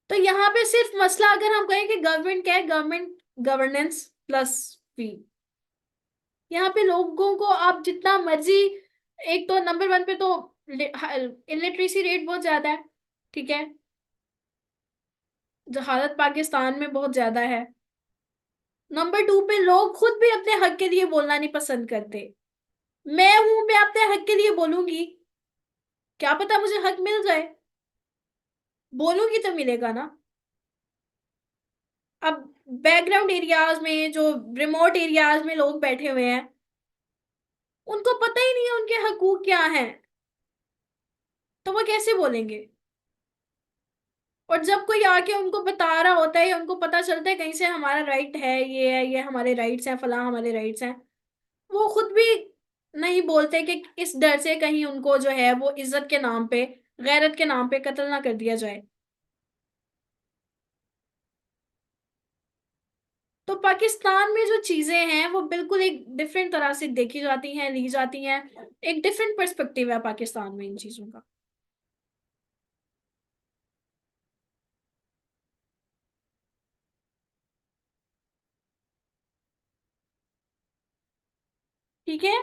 तो यहाँ पे सिर्फ मसला, अगर हम कहें कि गवर्नमेंट क्या है, गवर्नमेंट गवर्नेंस प्लस फी। यहाँ पे लोगों को आप जितना मर्जी, एक तो नंबर 1 पे तो इलिटरेसी रेट बहुत ज्यादा है, ठीक है, जहालत पाकिस्तान में बहुत ज्यादा है। नंबर 2 पे लोग खुद भी अपने हक के लिए बोलना नहीं पसंद करते। मैं अपने हक के लिए बोलूंगी, क्या पता मुझे हक मिल जाए, बोलूंगी तो मिलेगा ना। अब बैकग्राउंड एरियाज में, जो रिमोट एरियाज में लोग बैठे हुए हैं, उनको पता ही नहीं है उनके हकूक क्या हैं, तो वो कैसे बोलेंगे? और जब कोई आके उनको बता रहा होता है, या उनको पता चलता है कहीं से हमारा राइट है, ये हमारे राइट्स हैं, फलां हमारे राइट्स हैं, वो खुद भी नहीं बोलते कि इस डर से कहीं उनको जो है वो इज्जत के नाम पे, गैरत के नाम पे कत्ल ना कर दिया जाए। तो पाकिस्तान में जो चीजें हैं वो बिल्कुल एक डिफरेंट तरह से देखी जाती हैं, ली जाती हैं। एक डिफरेंट पर्सपेक्टिव है पाकिस्तान में इन चीजों का। ठीक है,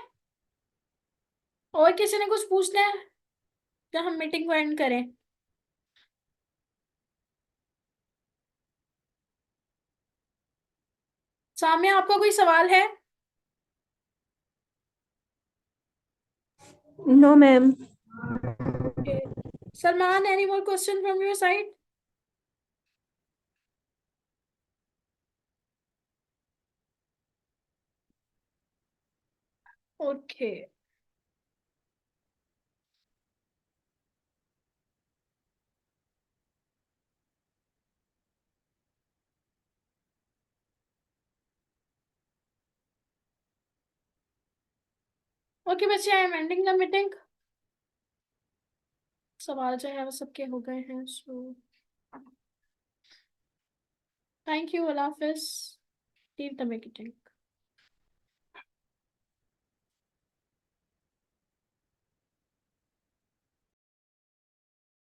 और किसी ने कुछ पूछना है क्या हम मीटिंग को एंड करें? सामने आपका कोई सवाल है? No, ma'am. Okay. Salman, any more question from your side? Okay. Okay, बच्चे, I am ending the meeting. सवाल जो है वो सबके हो गए हैं, so thank you, Allah Hafiz, leave the meeting.